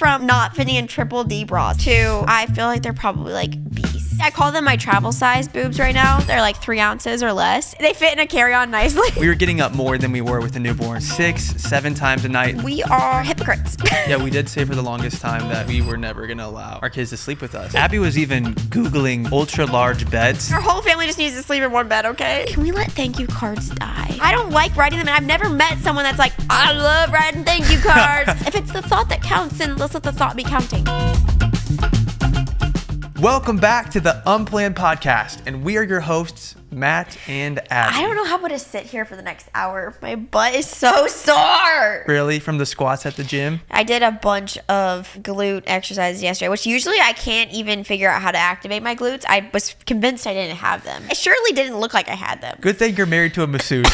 from not fitting in triple D bras to I feel like they're probably like B's. I call them my travel size boobs right now. They're like 3 ounces or less. They fit in a carry-on nicely. We were getting up more than we were with a newborn. 6, 7 times a night. We are hypocrites. Yeah, we did say for the longest time that we were never going to allow our kids to sleep with us. Abby was even Googling ultra-large beds. Our whole family just needs to sleep in one bed, okay? Can we let thank you cards die? I don't like writing them, and I've never met someone that's like, I love writing thank you cards. If it's the thought that counts, then let's let the thought be counting. Welcome back to the Unplanned podcast, and we are your hosts, Matt and Abby. I don't know how I'm going to sit here for the next hour. My butt is so sore. Really? From the squats at the gym? I did a bunch of glute exercises yesterday, which usually I can't even figure out how to activate my glutes. I was convinced I didn't have them. It surely didn't look like I had them. Good thing you're married to a masseuse.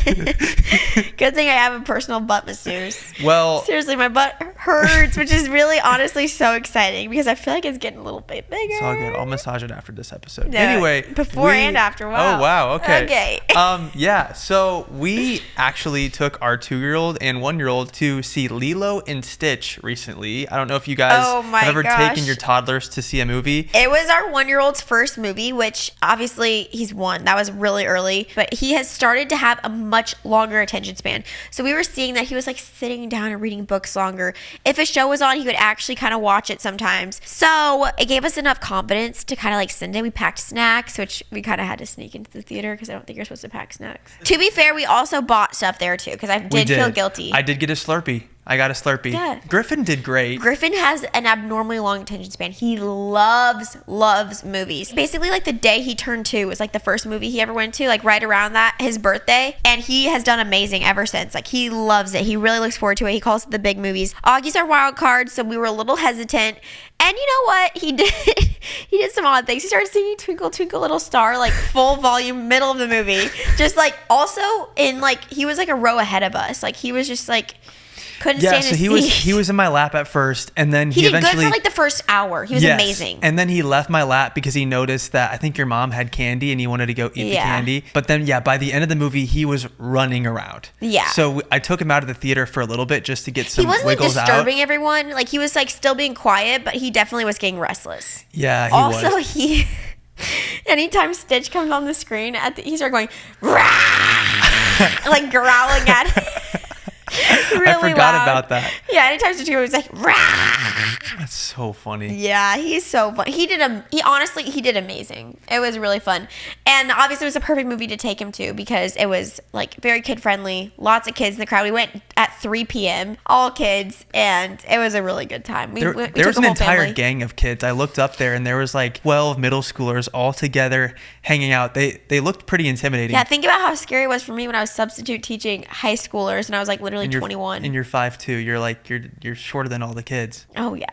Good thing I have a personal butt masseuse. Well, seriously, my butt hurts, which is really honestly so exciting because I feel like it's getting a little bit bigger. It's all good. I'll massage it after this episode. No, anyway, before and after. Wow. Oh, wow. Okay. Okay. Yeah. So we actually took our 2-year-old and 1-year-old to see Lilo and Stitch recently. I don't know if you guys have ever taken your toddlers to see a movie. It was our 1-year-old's first movie, which obviously he's 1. That was really early, but he has started to have a much longer attention span. So we were seeing that he was like sitting down and reading books longer. If a show was on, he would actually kind of watch it sometimes. So it gave us enough confidence to kind of like send him. We packed snacks, which we kind of had to sneak into the theater because I don't think you're supposed to pack snacks. To be fair, we also bought stuff there too because I did feel guilty. I did get a Slurpee. I got a Slurpee. Yeah. Griffin did great. Griffin has an abnormally long attention span. He loves movies. Basically, like the day he turned 2 was like the first movie he ever went to, like right around that, his birthday. And he has done amazing ever since. Like he loves it. He really looks forward to it. He calls it the big movies. Augie's our wild card, so we were a little hesitant. And you know what? He did some odd things. He started singing Twinkle Twinkle Little Star, like full volume, middle of the movie. Just like also in like, he was like a row ahead of us. Like he was just like, couldn't stand his seat. he was in my lap at first, and then he did eventually good for like the first hour. He was amazing. And then he left my lap because he noticed that I think your mom had candy and he wanted to go eat the candy. But then by the end of the movie, he was running around. Yeah. So I took him out of the theater for a little bit just to get some wiggles out. He wasn't disturbing everyone. Like he was like still being quiet, but he definitely was getting restless. Yeah, he was. Also, anytime Stitch comes on the screen, he started going, rah! Like growling at him. Really I forgot loud. About that. Yeah, anytime Stitch was like, rah! That's so funny. Yeah, he's so funny. He did amazing. It was really fun. And obviously it was a perfect movie to take him to because it was like very kid friendly. Lots of kids in the crowd. We went at 3 p.m. all kids, and it was a really good time. There was an entire gang of kids. I looked up there and there was like 12 middle schoolers all together hanging out. They looked pretty intimidating. Yeah, think about how scary it was for me when I was substitute teaching high schoolers and I was like literally 21. And you're 5'2". You're like you're shorter than all the kids. Oh yeah.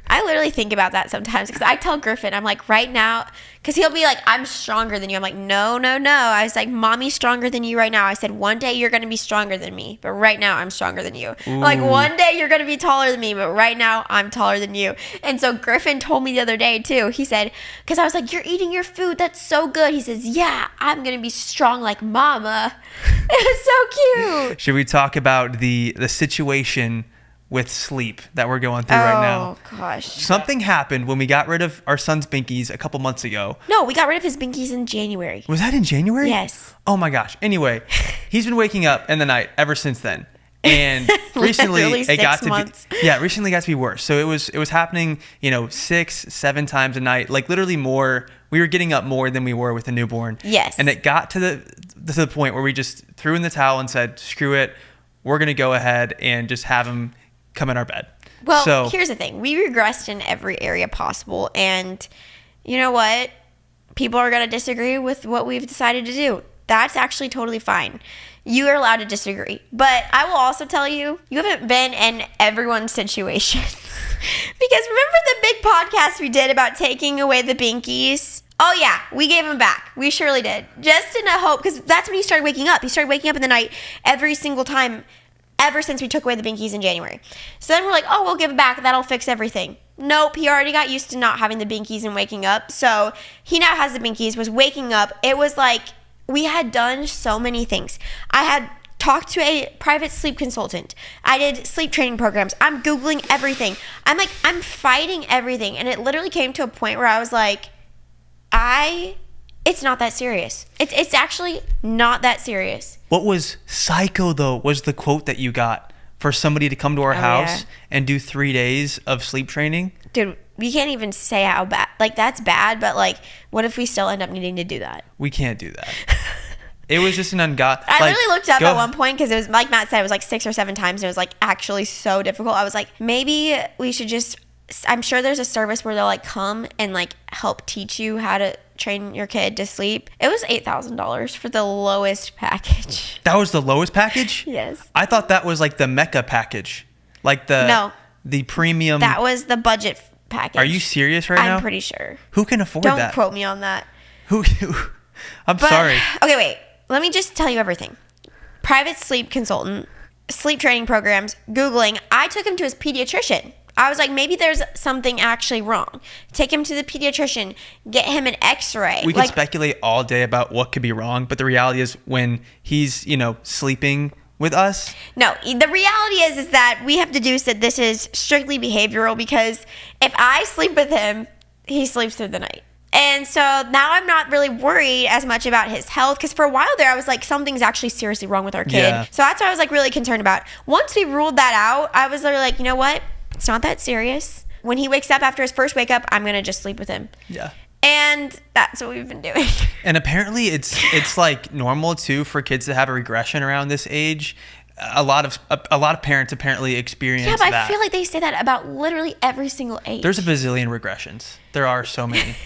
I literally think about that sometimes because I tell Griffin, I'm like, right now, because he'll be like, I'm stronger than you. I'm like, no. I was like, mommy's stronger than you right now. I said, one day you're going to be stronger than me, but right now I'm stronger than you. I'm like, one day you're going to be taller than me, but right now I'm taller than you. And so Griffin told me the other day too, he said, because I was like, you're eating your food. That's so good. He says, yeah, I'm going to be strong like mama. It was so cute. Should we talk about the situation with sleep that we're going through right now? Oh gosh. Something happened when we got rid of our son's binkies a couple months ago. No, we got rid of his binkies in January. Was that in January? Yes. Oh my gosh. Anyway, he's been waking up in the night ever since then. And recently it got to be worse. So it was happening, 6, 7 times a night, like literally more. We were getting up more than we were with a newborn. Yes. And it got to the point where we just threw in the towel and said, screw it. We're going to go ahead and just have him come in our bed. Well, here's the thing. We regressed in every area possible. And you know what? People are going to disagree with what we've decided to do. That's actually totally fine. You are allowed to disagree. But I will also tell you, you haven't been in everyone's situations. Because remember the big podcast we did about taking away the binkies? Oh yeah, we gave him back. We surely did. Just in a hope, because that's when he started waking up. He started waking up in the night every single time ever since we took away the binkies in January. So then we're like, oh, we'll give it back. That'll fix everything. Nope, he already got used to not having the binkies and waking up. So he now has the binkies, was waking up. It was like we had done so many things. I had talked to a private sleep consultant. I did sleep training programs. I'm Googling everything. I'm fighting everything. And it literally came to a point where I was like, it's not that serious. It's actually not that serious. What was psycho, though, was the quote that you got for somebody to come to our house and do 3 days of sleep training. Dude, we can't even say how bad. Like, that's bad, but, like, what if we still end up needing to do that? We can't do that. It was just an ungodly. I literally looked up at one point because it was, like Matt said, it was like 6 or 7 times. And it was, like, actually so difficult. I was like, maybe we should just... I'm sure there's a service where they'll, like, come and, like, help teach you how to train your kid to sleep. It was $8,000 for the lowest package. That was the lowest package? Yes. I thought that was, like, the Mecca package. Like, the premium... That was the budget package. Are you serious right now? I'm pretty sure. Who can afford that? Don't quote me on that. I'm sorry. Okay, wait. Let me just tell you everything. Private sleep consultant, sleep training programs, Googling. I took him to his pediatrician. I was like, maybe there's something actually wrong. Take him to the pediatrician. Get him an x-ray. We can speculate all day about what could be wrong, but the reality is when he's, sleeping with us. No, the reality is that we have deduced that this is strictly behavioral because if I sleep with him, he sleeps through the night. And so now I'm not really worried as much about his health because for a while there I was like, something's actually seriously wrong with our kid. Yeah. So that's what I was like really concerned about. Once we ruled that out, I was literally like, you know what? It's not that serious. When he wakes up after his first wake up, I'm going to just sleep with him. Yeah. And that's what we've been doing. And apparently it's like normal too for kids to have a regression around this age. A lot of parents apparently experience that. Yeah, but I feel like they say that about literally every single age. There's a bazillion regressions. There are so many.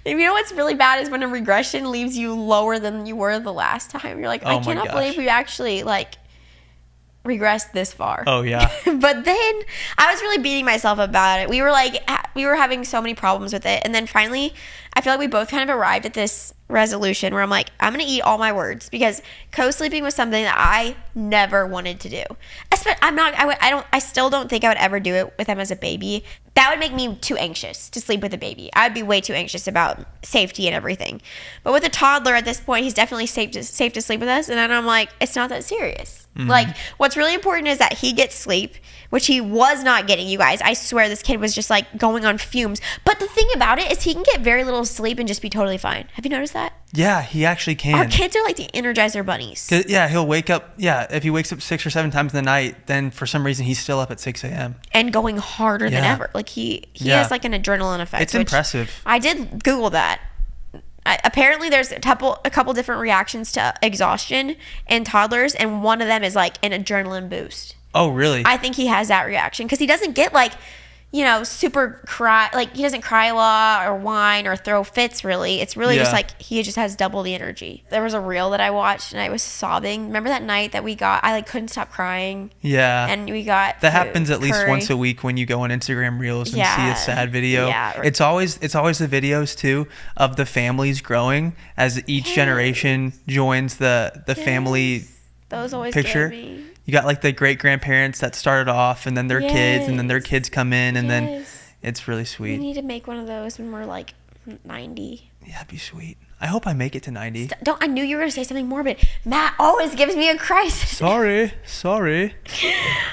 You know what's really bad is when a regression leaves you lower than you were the last time. You're like, I cannot believe we actually regressed this far. Oh yeah. But then I was really beating myself about it. We were having so many problems with it, and then finally I feel like we both kind of arrived at this resolution where I'm like, I'm gonna eat all my words because co-sleeping was something that I never wanted to do. I still don't think I would ever do it with him as a baby. That would make me too anxious to sleep with a baby. I'd be way too anxious about safety and everything. But with a toddler at this point, he's definitely safe to sleep with us. And then I'm like, it's not that serious. Mm-hmm. Like, what's really important is that he gets sleep, which he was not getting, you guys. I swear this kid was just like going on fumes. But the thing about it is he can get very little sleep and just be totally fine. Have you noticed that? Yeah, he actually can. Our kids are like the Energizer bunnies. Yeah, he'll wake up. Yeah, if he wakes up 6 or 7 times in the night, then for some reason he's still up at 6 a.m. And going harder than ever. Like he has like an adrenaline effect. It's impressive. I did Google that. Apparently there's a couple different reactions to exhaustion in toddlers, and one of them is like an adrenaline boost. Oh, really? I think he has that reaction because he doesn't get like, super cry. Like he doesn't cry a lot or whine or throw fits really. It's really just like he just has double the energy. There was a reel that I watched and I was sobbing. Remember that night that I couldn't stop crying? Yeah. And we got that happens at least once a week when you go on Instagram Reels and see a sad video. Yeah. It's always the videos too of the families growing as each generation joins the family. Those always picture. Get me. You got like the great grandparents that started off and then their kids and then their kids come in and then it's really sweet. We need to make one of those when we're like 90. Yeah, it'd be sweet. I hope I make it to 90. I knew you were going to say something morbid. Matt always gives me a crisis. Sorry.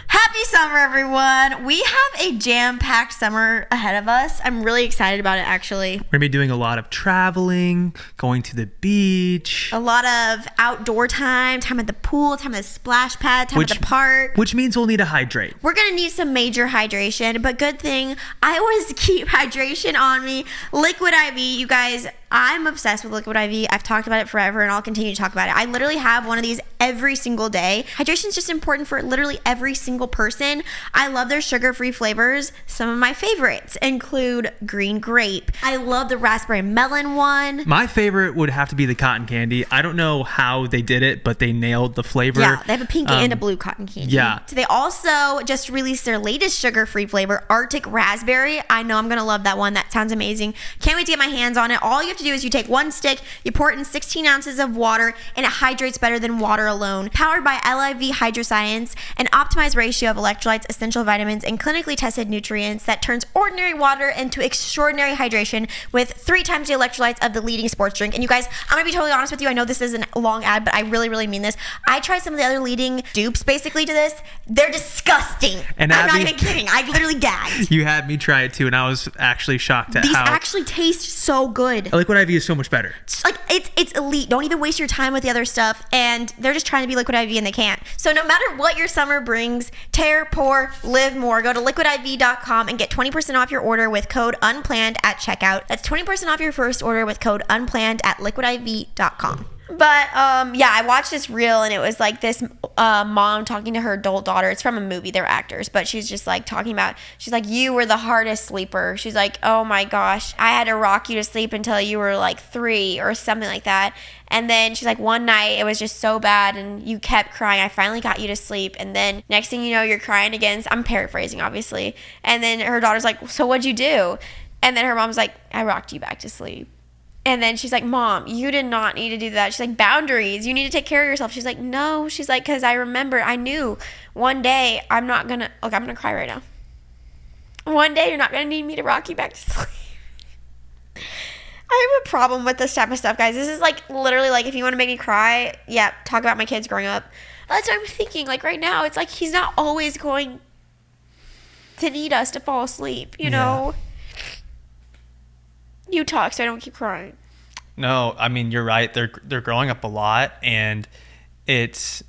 Happy summer, everyone. We have a jam-packed summer ahead of us. I'm really excited about it, actually. We're going to be doing a lot of traveling, going to the beach. A lot of outdoor time at the pool, time at the splash pad, time at the park. Which means we'll need to hydrate. We're going to need some major hydration, but good thing I always keep hydration on me. Liquid IV, you guys, I'm obsessed with Liquid IV. I've talked about it forever and I'll continue to talk about it. I literally have one of these every single day. Hydration is just important for literally every single person. I love their sugar-free flavors. Some of my favorites include green grape. I love the raspberry melon one. My favorite would have to be the cotton candy. I don't know how they did it, but they nailed the flavor. Yeah, they have a pink and a blue cotton candy. Yeah. So they also just released their latest sugar-free flavor, Arctic Raspberry. I know I'm going to love that one. That sounds amazing. Can't wait to get my hands on it. All you have to do is you take one stick, you pour it in 16 ounces of water, and it hydrates better than water water alone, powered by LIV Hydroscience, an optimized ratio of electrolytes, essential vitamins, and clinically tested nutrients that turns ordinary water into extraordinary hydration with 3 times the electrolytes of the leading sports drink. And you guys, I'm gonna be totally honest with you. I know this is a long ad, but I really, really mean this. I tried some of the other leading dupes basically to this. They're disgusting. And I'm not even kidding. I literally gagged. You had me try it too, and I was actually shocked at These actually taste so good. Liquid IV is so much better. It's elite. Don't even waste your time with the other stuff. And they're just trying to be Liquid IV and they can't. So no matter what your summer brings, tear, pour, live more. Go to liquidiv.com and get 20% off your order with code UNPLANNED at checkout. That's 20% off your first order with code UNPLANNED at liquidiv.com. But yeah, I watched this reel and it was like this mom talking to her adult daughter. It's from a movie, they're actors, but she's just like talking about, she's like, you were the hardest sleeper. She's like, oh my gosh, I had to rock you to sleep until you were like 3 or something like that. And then she's like, one night it was just so bad and you kept crying. I finally got you to sleep. And then next thing you know, you're crying again. I'm paraphrasing, obviously. And then her daughter's like, so what'd you do? And then her mom's like, I rocked you back to sleep. And then she's like, Mom, you did not need to do that. She's like, boundaries. You need to take care of yourself. She's like, no. She's like, because I knew one day I'm going to cry right now. One day you're not going to need me to rock you back to sleep. I have a problem with this type of stuff, guys. This is like literally like if you want to make me cry, yeah, talk about my kids growing up. That's what I'm thinking. Like right now, it's like he's not always going to need us to fall asleep, you know? You talk so I don't keep crying. No, I mean, you're right. They're growing up a lot, and it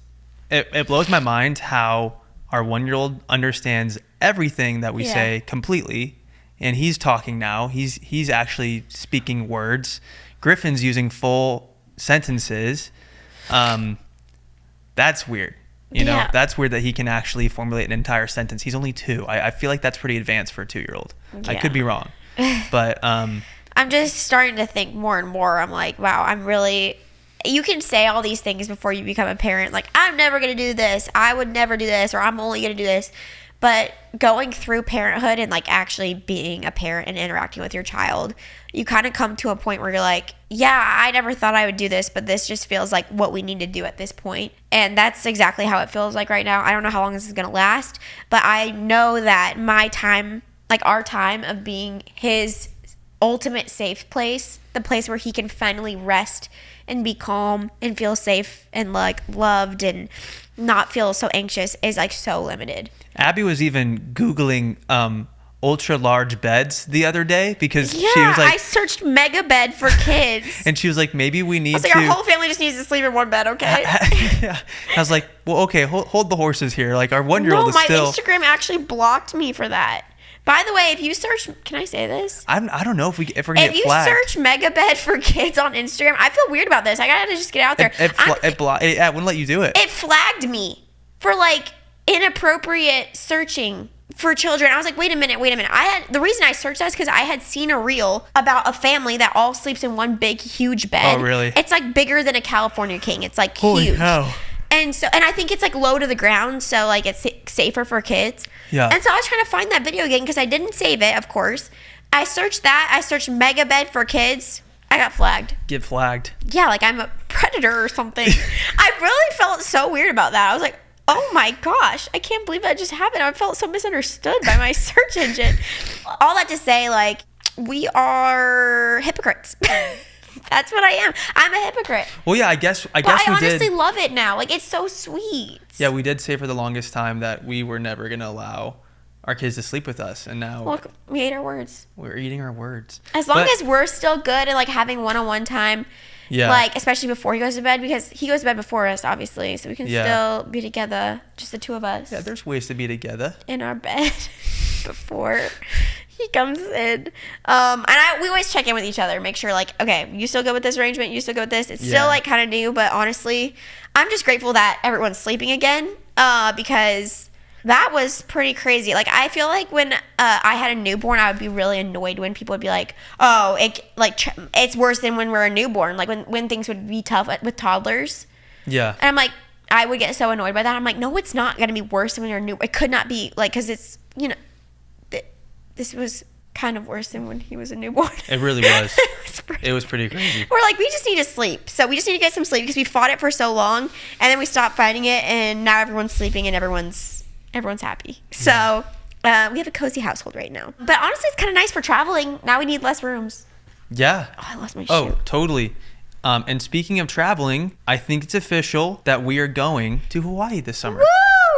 blows my mind how our 1-year-old understands everything that we say completely, and he's talking now. He's actually speaking words. Griffin's using full sentences. That's weird. You know, that's weird that he can actually formulate an entire sentence. He's only 2. I feel like that's pretty advanced for a 2-year-old. I could be wrong, but I'm just starting to think more and more. I'm like, wow, you can say all these things before you become a parent. Like, I'm never going to do this. I would never do this, or I'm only going to do this. But going through parenthood and like actually being a parent and interacting with your child, you kind of come to a point where you're like, yeah, I never thought I would do this, but this just feels like what we need to do at this point. And that's exactly how it feels like right now. I don't know how long this is going to last, but I know that my time, like our time of being his ultimate safe place, the place where he can finally rest and be calm and feel safe and like loved and not feel so anxious, is like so limited. Abby was even Googling ultra large beds the other day because she was like, I searched mega bed for kids. And she was like, maybe we need our whole family just needs to sleep in one bed, okay? I was like, well, okay, hold the horses here. Like our 1-year-old is still. My Instagram actually blocked me for that. By the way, if you search, can I say this? I don't know if we're gonna get flagged. If you search mega bed for kids on Instagram, I feel weird about this. I gotta just get out there. It wouldn't let you do it. It flagged me for like inappropriate searching for children. I was like, wait a minute. The reason I searched that is because I had seen a reel about a family that all sleeps in one big, huge bed. Oh, really? It's like bigger than a California king. It's like holy huge. Hell. And I think it's like low to the ground, so like it's safer for kids. Yeah. And so I was trying to find that video again because I didn't save it, of course. I searched that. I searched mega bed for kids. I got flagged. Get flagged. Yeah, like I'm a predator or something. I really felt so weird about that. I was like, oh my gosh, I can't believe that just happened. I felt so misunderstood by my search engine. All that to say, like, we are hypocrites. That's what I am. I'm a hypocrite. Well, yeah, I guess I honestly love it now. Like, it's so sweet. Yeah, we did say for the longest time that we were never going to allow our kids to sleep with us. And now... Look, we ate our words. We're eating our words. As long as we're still good and, like, having one-on-one time. Yeah. Like, especially before he goes to bed. Because he goes to bed before us, obviously. So we can still be together. Just the 2 of us. Yeah, there's ways to be together. In our bed before... he comes in. We always check in with each other, make sure like, okay, you still good with this arrangement? You still good with this? It's still like kind of new, but honestly, I'm just grateful that everyone's sleeping again, because that was pretty crazy. Like, I feel like when I had a newborn, I would be really annoyed when people would be like, oh, it's worse than when we're a newborn. Like when things would be tough with toddlers. Yeah. And I'm like, I would get so annoyed by that. I'm like, no, it's not going to be worse than when you're new. It could not be, like, because it's, you know, this was kind of worse than when he was a newborn. It really was. It was pretty crazy. We're like, we just need to sleep. So we just need to get some sleep because we fought it for so long, and then we stopped fighting it, and now everyone's sleeping and everyone's happy. So we have a cozy household right now. But honestly, it's kind of nice for traveling. Now we need less rooms. Yeah. Oh, I lost my shoe. Oh, totally. And speaking of traveling, I think it's official that we are going to Hawaii this summer. Woo!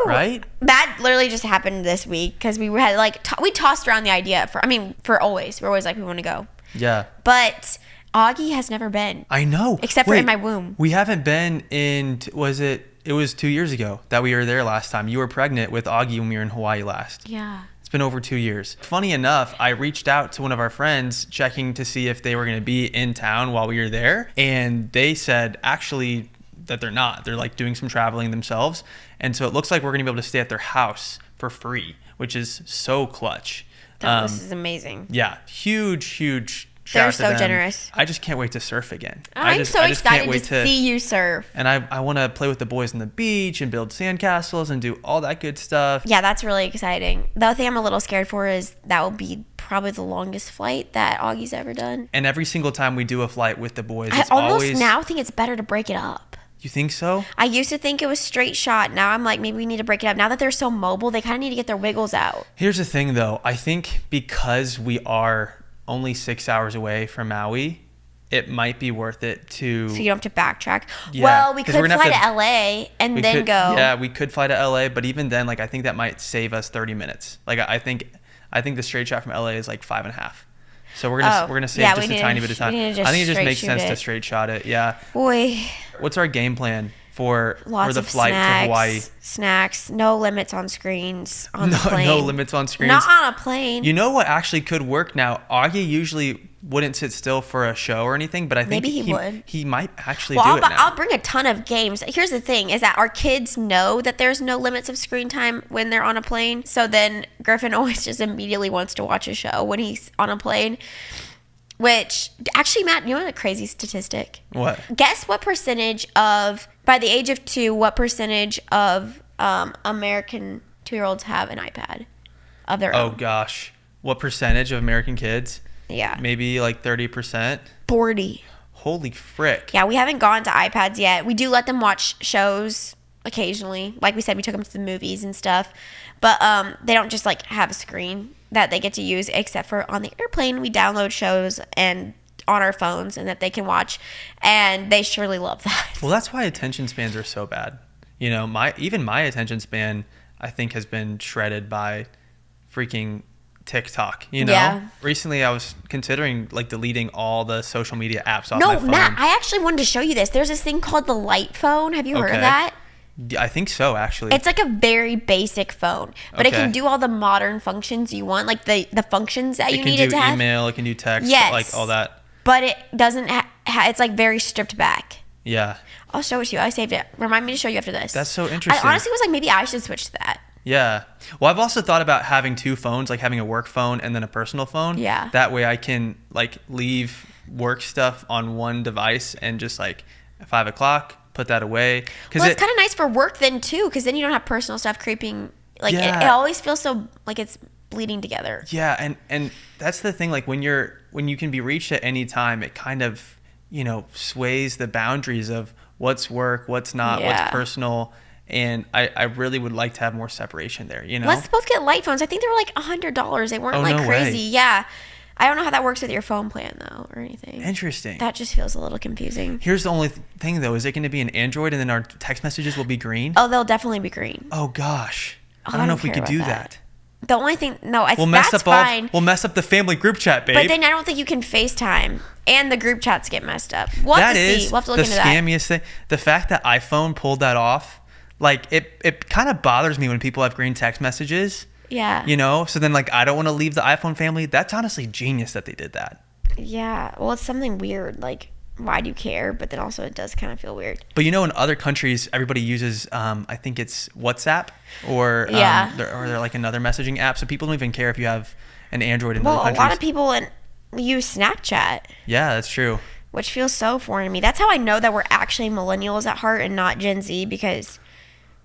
Right? That literally just happened this week because we had we tossed around the idea for always. We're always like, we want to go. Yeah. But Augie has never been. I know. Except for in my womb. We haven't been in, it was 2 years ago that we were there last time. You were pregnant with Augie when we were in Hawaii last. Yeah. It's been over 2 years. Funny enough, I reached out to one of our friends checking to see if they were going to be in town while we were there. And they said, actually, that they're not. They're like doing some traveling themselves. And so it looks like we're going to be able to stay at their house for free, which is so clutch. This is amazing. Yeah. Huge They're so generous. I just can't wait to surf again. I'm so excited to see you surf. And I want to play with the boys on the beach and build sandcastles and do all that good stuff. Yeah, that's really exciting. The other thing I'm a little scared for is that will be probably the longest flight that Augie's ever done. And every single time we do a flight with the boys, I almost now think it's better to break it up. You think so? I used to think it was straight shot. Now I'm like, maybe we need to break it up. Now that they're so mobile, they kind of need to get their wiggles out. Here's the thing, though. I think because we are only 6 hours away from Maui, it might be worth it to... So you don't have to backtrack. Yeah, well, we could fly to LA and then go. Yeah, we could fly to LA, but even then, I think that might save us 30 minutes. I think the straight shot from LA is 5.5. So we're gonna save just a tiny bit of time. I think it just makes sense to straight shot it. Yeah. Boy. What's our game plan for the flight to Hawaii? Snacks. No limits on screens on the plane. No limits on screens. Not on a plane. You know what actually could work now? Augie usually wouldn't sit still for a show or anything, but I think maybe he would. He might actually do it now. I'll bring a ton of games. Here's the thing is that our kids know that there's no limits of screen time when they're on a plane. So then Griffin always just immediately wants to watch a show when he's on a plane. Which, actually, Matt, you know the crazy statistic? What? Guess what percentage of, by the age of 2, what percentage of American 2-year-olds have an iPad of their own? Oh, gosh. What percentage of American kids? Yeah. Maybe 30%? 40. Holy frick. Yeah, we haven't gone to iPads yet. We do let them watch shows occasionally. Like we said, we took them to the movies and stuff. But they don't just have a screen that they get to use, except for on the airplane, we download shows and on our phones and that they can watch, and they surely love that. Well, that's why attention spans are so bad. My attention span, I think, has been shredded by freaking TikTok. Yeah. Recently, I was considering deleting all the social media apps off my phone. No, Matt, I actually wanted to show you this. There's this thing called the Light phone. Have you heard of that? I think so, actually. It's a very basic phone, but it can do all the modern functions you want, the functions that you need it to have. It can do email, it can do text, all that. But it doesn't it's very stripped back. Yeah. I'll show it to you. I saved it. Remind me to show you after this. That's so interesting. I honestly was maybe I should switch to that. Yeah. Well, I've also thought about having 2 phones, having a work phone and then a personal phone. Yeah. That way I can leave work stuff on one device and just at 5 o'clock, put that away. Well, it's kind of nice for work then too, because then you don't have personal stuff creeping. It always feels so it's bleeding together. Yeah, and that's the thing. When you can be reached at any time, it kind of sways the boundaries of what's work, what's not, what's personal. And I really would like to have more separation there. Let's both get light phones. I think they were $100. They weren't no crazy. Way. Yeah. I don't know how that works with your phone plan, though, or anything. Interesting. That just feels a little confusing. Here's the only thing, though. Is it going to be an Android and then our text messages will be green? Oh, they'll definitely be green. Oh, gosh. I don't know if we could do that. The only thing... No, that's fine. We'll mess up the family group chat, babe. But then I don't think you can FaceTime. And the group chats get messed up. We'll have to see. We'll have to look into that. That is the scammiest thing. The fact that iPhone pulled that off, it kind of bothers me when people have green text messages. Yeah. So then I don't want to leave the iPhone family. That's honestly genius that they did that. Yeah. Well, it's something weird. Why do you care? But then also it does kind of feel weird. But in other countries, everybody uses, I think it's WhatsApp or they're another messaging app. So people don't even care if you have an Android in other countries. A lot of people use Snapchat. Yeah, that's true. Which feels so foreign to me. That's how I know that we're actually millennials at heart and not Gen Z, because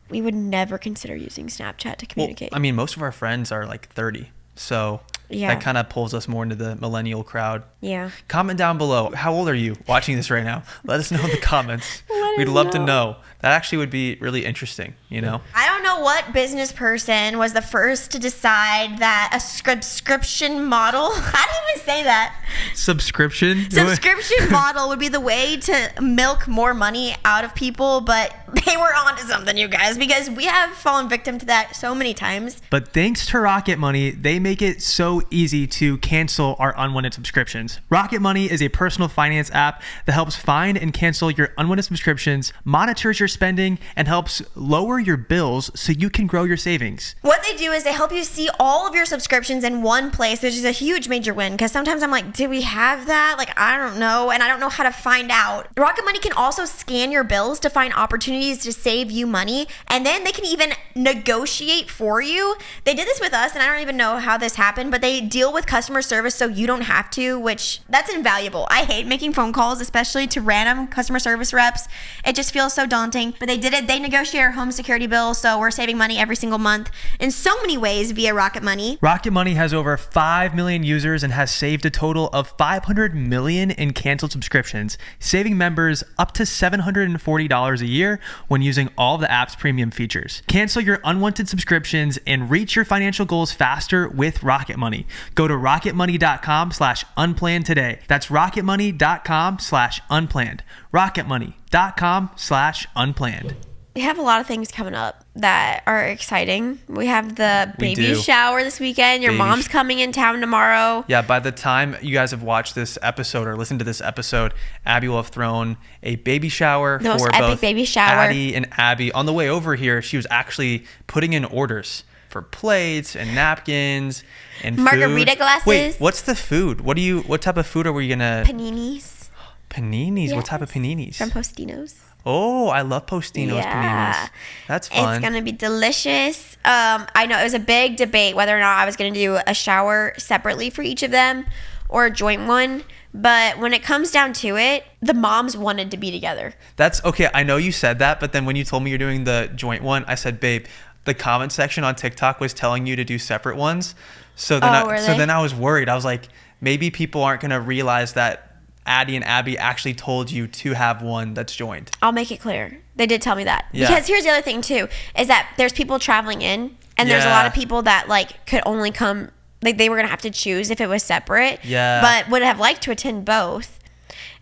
we would never consider using Snapchat to communicate. Well, most of our friends are 30. So Yeah. That kind of pulls us more into the millennial crowd. Yeah. Comment down below. How old are you watching this right now? Let us know in the comments. We'd love to know. That actually would be really interesting, you know? I don't know what business person was the first to decide that a subscription model, I didn't even say that. Subscription Model would be the way to milk more money out of people, but they were onto something, you guys, because we have fallen victim to that so many times. But thanks to Rocket Money, they make it so easy to cancel our unwanted subscriptions. Rocket Money is a personal finance app that helps find and cancel your unwanted subscriptions, monitors your spending, and helps lower your bills so you can grow your savings. What they do is they help you see all of your subscriptions in one place, which is a huge major win, because sometimes I'm like, do we have that? Like, I don't know, and I don't know how to find out. Rocket Money can also scan your bills to find opportunities to save you money, and then they can even negotiate for you. They did this with us, and I don't even know how this happened, but they deal with customer service so you don't have to, which that's invaluable. I hate making phone calls, especially to random customer service reps. It just feels so daunting, but they did it. They negotiate our home security bill, so we're saving money every single month in so many ways via Rocket Money. Rocket Money has over 5 million users and has saved a total of $500 million in canceled subscriptions, saving members up to $740 a year when using all of the app's premium features. Cancel your unwanted subscriptions and reach your financial goals faster with Rocket Money. Go to rocketmoney.com/unplanned today. That's rocketmoney.com/unplanned. rocketmoney.com/unplanned. We have a lot of things coming up that are exciting. We have the baby shower this weekend. Your mom's coming in town tomorrow. Yeah, by the time you guys have watched this episode or listened to this episode, Abby will have thrown a baby shower the most for epic both baby shower. Addie and Abby. On the way over here, she was actually putting in orders for plates and napkins and margarita food. glasses. Wait, what's the food? What type of food are we gonna? Paninis. Paninis? Yes. What type of paninis? From Postino's. Oh, I love Postino's paninis. That's fun. It's going to be delicious. I know it was a big debate whether or not I was going to do a shower separately for each of them or a joint one. But when it comes down to it, the moms wanted to be together. That's okay. I know you said that, but then when you told me you're doing the joint one, I said, babe, the comment section on TikTok was telling you to do separate ones. So then I was worried. I was like, maybe people aren't going to realize that Addie and Abby actually told you to have one that's joined. I'll make it clear. They did tell me that. Yeah. Because here's the other thing too, is that there's people traveling in, and there's a lot of people that like could only come, like they were going to have to choose if it was separate. Yeah. But would have liked to attend both.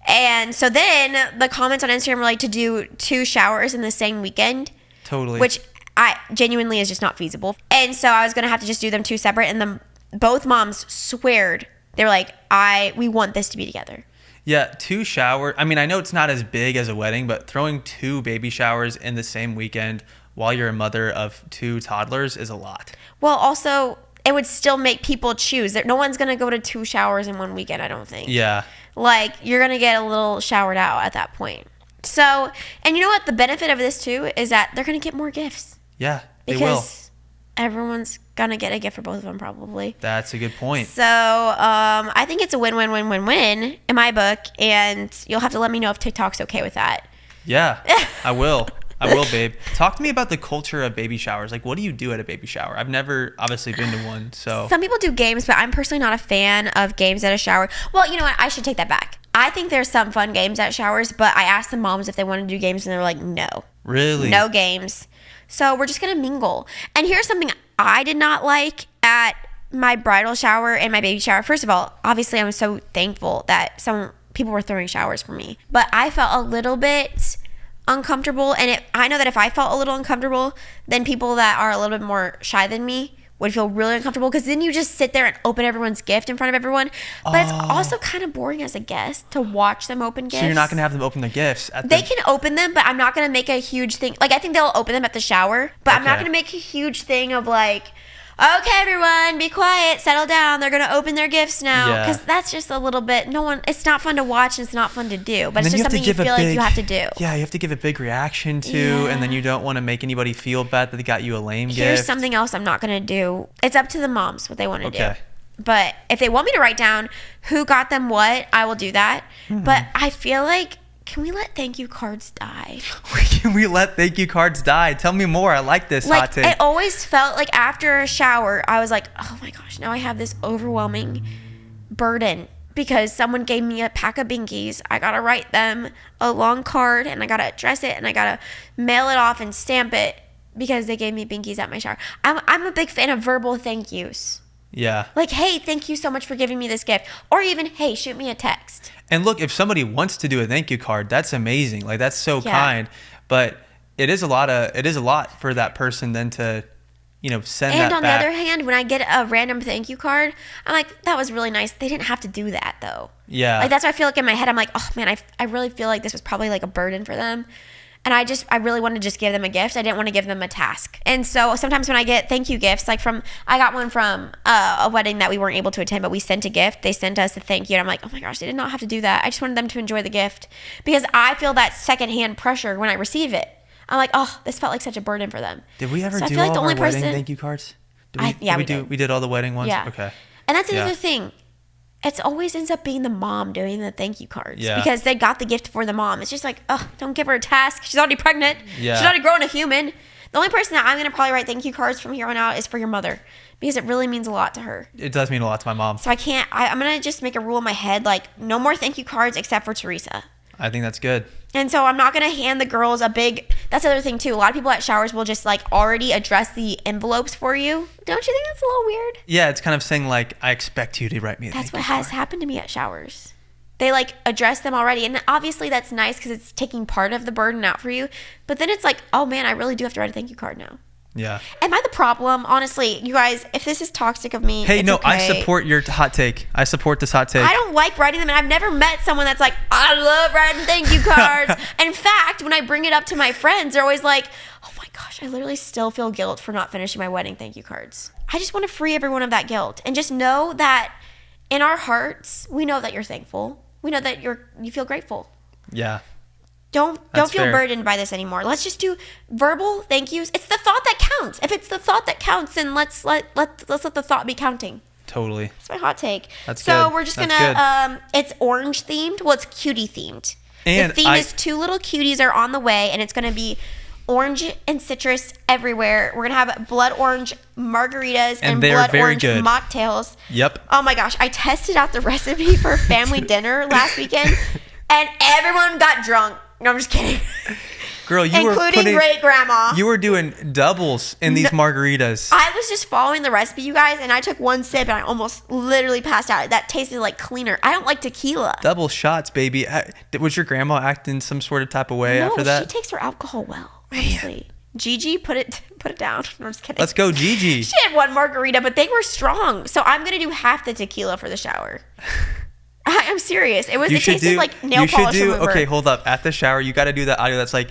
And so then the comments on Instagram were like to do 2 showers in the same weekend. Totally. Which I genuinely is just not feasible. And so I was going to have to just do them 2 separate, and both moms sweared. They were like, we want this to be together. Yeah, 2 showers. I mean, I know it's not as big as a wedding, but throwing 2 baby showers in the same weekend while you're a mother of 2 toddlers is a lot. Well, also, it would still make people choose. No one's going to go to 2 showers in one weekend, I don't think. Yeah. Like, you're going to get a little showered out at that point. So, and you know what? The benefit of this, too, is that they're going to get more gifts. Yeah, they will. Because everyone's going to get a gift for both of them, probably. That's a good point. So, I think it's a win-win-win-win-win in my book, and you'll have to let me know if TikTok's okay with that. Yeah, I will. I will, babe. Talk to me about the culture of baby showers. Like, what do you do at a baby shower? I've never, obviously, been to one, so. Some people do games, but I'm personally not a fan of games at a shower. Well, you know what? I should take that back. I think there's some fun games at showers, but I asked the moms if they wanted to do games, and they were like, no. Really? No games. So we're just going to mingle. And here's something I did not like at my bridal shower and my baby shower. First of all, obviously, I'm so thankful that some people were throwing showers for me. But I felt a little bit uncomfortable. And I know that if I felt a little uncomfortable, then people that are a little bit more shy than me would feel really uncomfortable, because then you just sit there and open everyone's gift in front of everyone. But it's also kind of boring as a guest to watch them open gifts. So you're not going to have them open the gifts? They can open them, but I'm not going to make a huge thing. Like, I think they'll open them at the shower, but I'm not going to make a huge thing of like, okay, everyone, be quiet, settle down. They're going to open their gifts now. Because that's just a little bit, it's not fun to watch and it's not fun to do. But it's just something you feel like you have to do. Yeah, you have to give a big reaction to, and then you don't want to make anybody feel bad that they got you a lame gift. Here's something else I'm not going to do. It's up to the moms what they want to do. But if they want me to write down who got them what, I will do that. Mm-hmm. But I feel like can we let thank you cards die? Can we let thank you cards die? Tell me more. I like this hot take. I always felt like after a shower, I was like, oh my gosh, now I have this overwhelming burden because someone gave me a pack of binkies. I got to write them a long card and I got to address it and I got to mail it off and stamp it because they gave me binkies at my shower. I'm a big fan of verbal thank yous. Yeah. Like, hey, thank you so much for giving me this gift. Or even, hey, shoot me a text. And look, if somebody wants to do a thank you card, that's amazing. Like, that's so kind. But it is a lot for that person then to, send that back. And on the other hand, when I get a random thank you card, I'm like, that was really nice. They didn't have to do that, though. Yeah. Like, that's why I feel like in my head, I'm like, oh, man, I really feel like this was probably like a burden for them. And I really wanted to just give them a gift. I didn't want to give them a task. And so sometimes when I get thank you gifts, like I got one from a wedding that we weren't able to attend, but we sent a gift. They sent us a thank you. And I'm like, oh my gosh, they did not have to do that. I just wanted them to enjoy the gift because I feel that secondhand pressure when I receive it. I'm like, oh, this felt like such a burden for them. Did we ever do all our wedding thank you cards? We did. We did all the wedding ones? Yeah. Okay. And that's another thing. It always ends up being the mom doing the thank you cards because they got the gift for the mom. It's just like, oh, don't give her a task. She's already pregnant. Yeah. She's already grown a human. The only person that I'm going to probably write thank you cards from here on out is for your mother because it really means a lot to her. It does mean a lot to my mom. So I'm going to just make a rule in my head, like no more thank you cards except for Teresa. I think that's good. And so I'm not going to hand the girls that's the other thing too. A lot of people at showers will just like already address the envelopes for you. Don't you think that's a little weird? Yeah, it's kind of saying like, I expect you to write me a thank you card. That's what has happened to me at showers. They like address them already. And obviously that's nice because it's taking part of the burden out for you. But then it's like, oh man, I really do have to write a thank you card now. Yeah. Am I the problem? Honestly, you guys, if this is toxic of me, hey, no, okay. I support your hot take. I support this hot take. I don't like writing them, and I've never met someone that's like, I love writing thank you cards. And in fact, when I bring it up to my friends, they're always like, oh my gosh, I literally still feel guilt for not finishing my wedding thank you cards. I just want to free everyone of that guilt and just know that in our hearts, we know that you're thankful. We know that you feel grateful. Yeah. Don't feel burdened by this anymore. Let's just do verbal thank yous. It's the thought that counts. If it's the thought that counts, then let's let the thought be counting. Totally. That's my hot take. That's so good. We're just gonna it's orange themed. Well, it's cutie themed. And the theme is 2 little cuties are on the way, and it's gonna be orange and citrus everywhere. We're gonna have blood orange margaritas and blood orange mocktails. Yep. Oh my gosh, I tested out the recipe for family dinner last weekend, and everyone got drunk. No, I'm just kidding. Girl, including great grandma. You were doing doubles in these margaritas. I was just following the recipe, you guys, and I took one sip and I almost literally passed out. That tasted like cleaner. I don't like tequila. Double shots, baby. Was your grandma acting some sort of type of way after that? No, she takes her alcohol well, honestly. Gigi, put it down. No, I'm just kidding. Let's go, Gigi. She had one margarita, but they were strong. So I'm going to do half the tequila for the shower. I'm serious. It tasted like nail polish remover. Okay, hold up. At the shower, you got to do that audio that's like,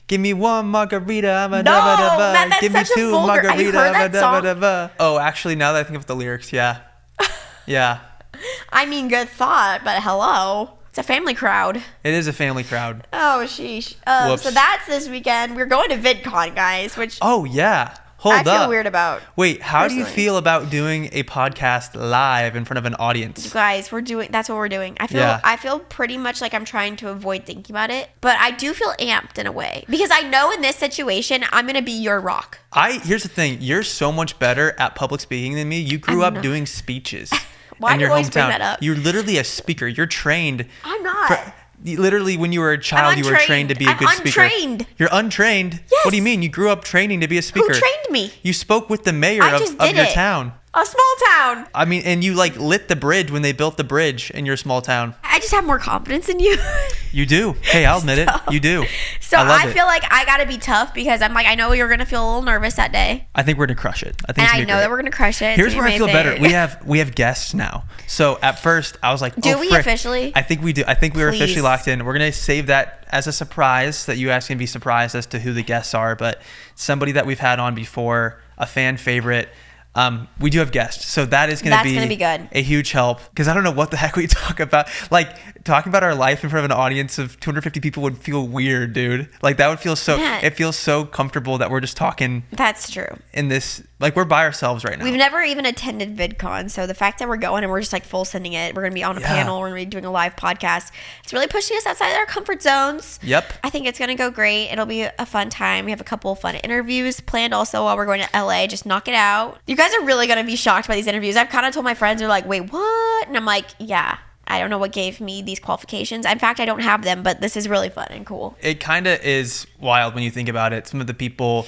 give me 1 margarita. No, Matt, that's give such me 2 a vulgar. margarita. Have you heard that song? Oh, actually, now that I think of the lyrics, yeah. Yeah. I mean, good thought, but hello. It's a family crowd. It is a family crowd. Oh, sheesh. So that's this weekend. We're going to VidCon, guys, which... Oh, yeah. I feel weird about. Wait, how do you feel about doing a podcast live in front of an audience? You guys, that's what we're doing. I feel pretty much like I'm trying to avoid thinking about it, but I do feel amped in a way because I know in this situation I'm going to be your rock. Here's the thing, you're so much better at public speaking than me. You grew up doing speeches. Why do you always bring that up? You're literally a speaker. You're trained. I'm not. Literally, when you were a child, you were trained to be a good speaker. I'm untrained. You're untrained? Yes. What do you mean? You grew up training to be a speaker. Who trained me? You spoke with the mayor of your town. A small town. I mean, and you like lit the bridge when they built the bridge in your small town. I just have more confidence in you. You do. Hey, I'll admit it. You do. So I feel like I got to be tough because I'm like, I know you're going to feel a little nervous that day. I think we're going to crush it. I know that we're going to crush it. Here's where I feel better. We have guests now. So at first I was like, do we officially? I think we do. I think we were officially locked in. We're going to save that as a surprise that you guys can be surprised as to who the guests are. But somebody that we've had on before, a fan favorite. We do have guests, so that's gonna be good. A huge help, because I don't know what the heck we talk about. Like, talking about our life in front of an audience of 250 people would feel weird, dude. Like, that would feel so. Yeah. It feels so comfortable that we're just talking. That's true. In this, like, we're by ourselves right now. We've never even attended VidCon, so the fact that we're going and we're just like full sending it, we're gonna be on a panel, we're gonna be doing a live podcast. It's really pushing us outside our comfort zones. Yep. I think it's gonna go great. It'll be a fun time. We have a couple of fun interviews planned also while we're going to LA. Just knock it out. You guys are really gonna be shocked by these interviews. I've kind of told my friends, they're like, wait, what? And I'm like, yeah. I don't know what gave me these qualifications. In fact, I don't have them, but this is really fun and cool. It kind of is wild when you think about it. Some of the people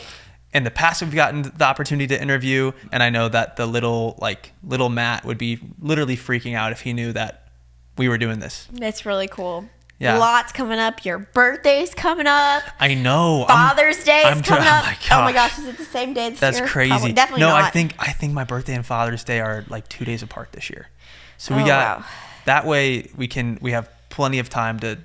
in the past we've gotten the opportunity to interview, and I know that the little Matt would be literally freaking out if he knew that we were doing this. It's really cool. Yeah. Lots coming up. Your birthday's coming up. I know. Father's Day is coming up. Oh my gosh, is it the same day this year? That's crazy. Probably, definitely not. No, I think my birthday and Father's Day are like 2 days apart this year. So we got that way we have plenty of time to.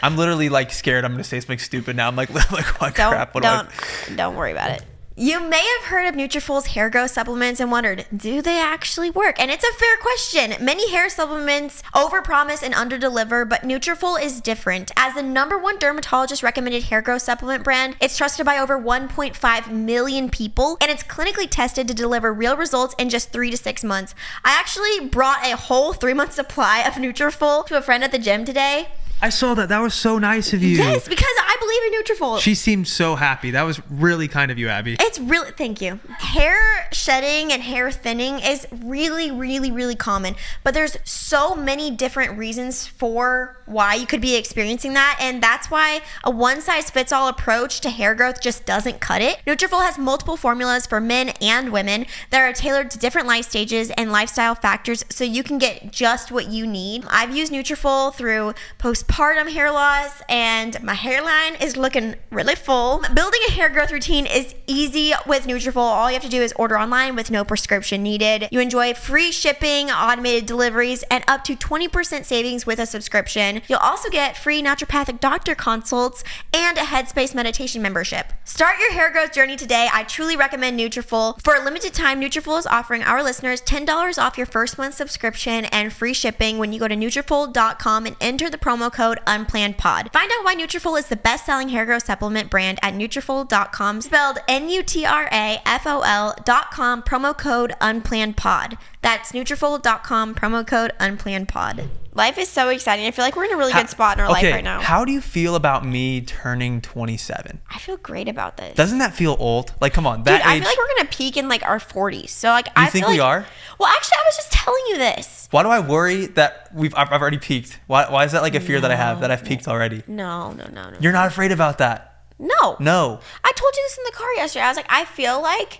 I'm literally like scared I'm gonna say something stupid now. I'm like what crap? Don't worry about it. You may have heard of Nutrafol's hair growth supplements and wondered, do they actually work? And it's a fair question. Many hair supplements overpromise and underdeliver, but Nutrafol is different. As the #1 dermatologist recommended hair growth supplement brand, it's trusted by over 1.5 million people, and it's clinically tested to deliver real results in just 3 to 6 months. I actually brought a whole 3-month supply of Nutrafol to a friend at the gym today. I saw that. That was so nice of you. Yes, because I believe in Nutrafol. She seemed so happy. That was really kind of you, Abby. It's really, thank you. Hair shedding and hair thinning is really, really, really common. But there's so many different reasons for why you could be experiencing that. And that's why a one-size-fits-all approach to hair growth just doesn't cut it. Nutrafol has multiple formulas for men and women that are tailored to different life stages and lifestyle factors, so you can get just what you need. I've used Nutrafol through postpartum hair loss, and my hairline is looking really full. Building a hair growth routine is easy with Nutrafol. All you have to do is order online with no prescription needed. You enjoy free shipping, automated deliveries, and up to 20% savings with a subscription. You'll also get free naturopathic doctor consults and a Headspace meditation membership. Start your hair growth journey today. I truly recommend Nutrafol. For a limited time, Nutrafol is offering our listeners $10 off your first month subscription and free shipping when you go to Nutrafol.com and enter the promo code UnplannedPod. Find out why Nutrafol is the best-selling hair growth supplement brand at Nutrafol.com, spelled Nutrafol.com, promo code UnplannedPod. That's Nutrafol.com, promo code UnplannedPod. Life is so exciting. I feel like we're in a really good spot in our life right now. How do you feel about me turning 27? I feel great about this. Doesn't that feel old? Like, come on, that age. I feel like we're gonna peak in like our 40s. So like, I think we are. Well, actually, I was just telling you this. Why do I worry that I've already peaked? Why is that like a fear that I have that I've peaked already? No. You're not afraid about that? No. I told you this in the car yesterday. I was like, I feel like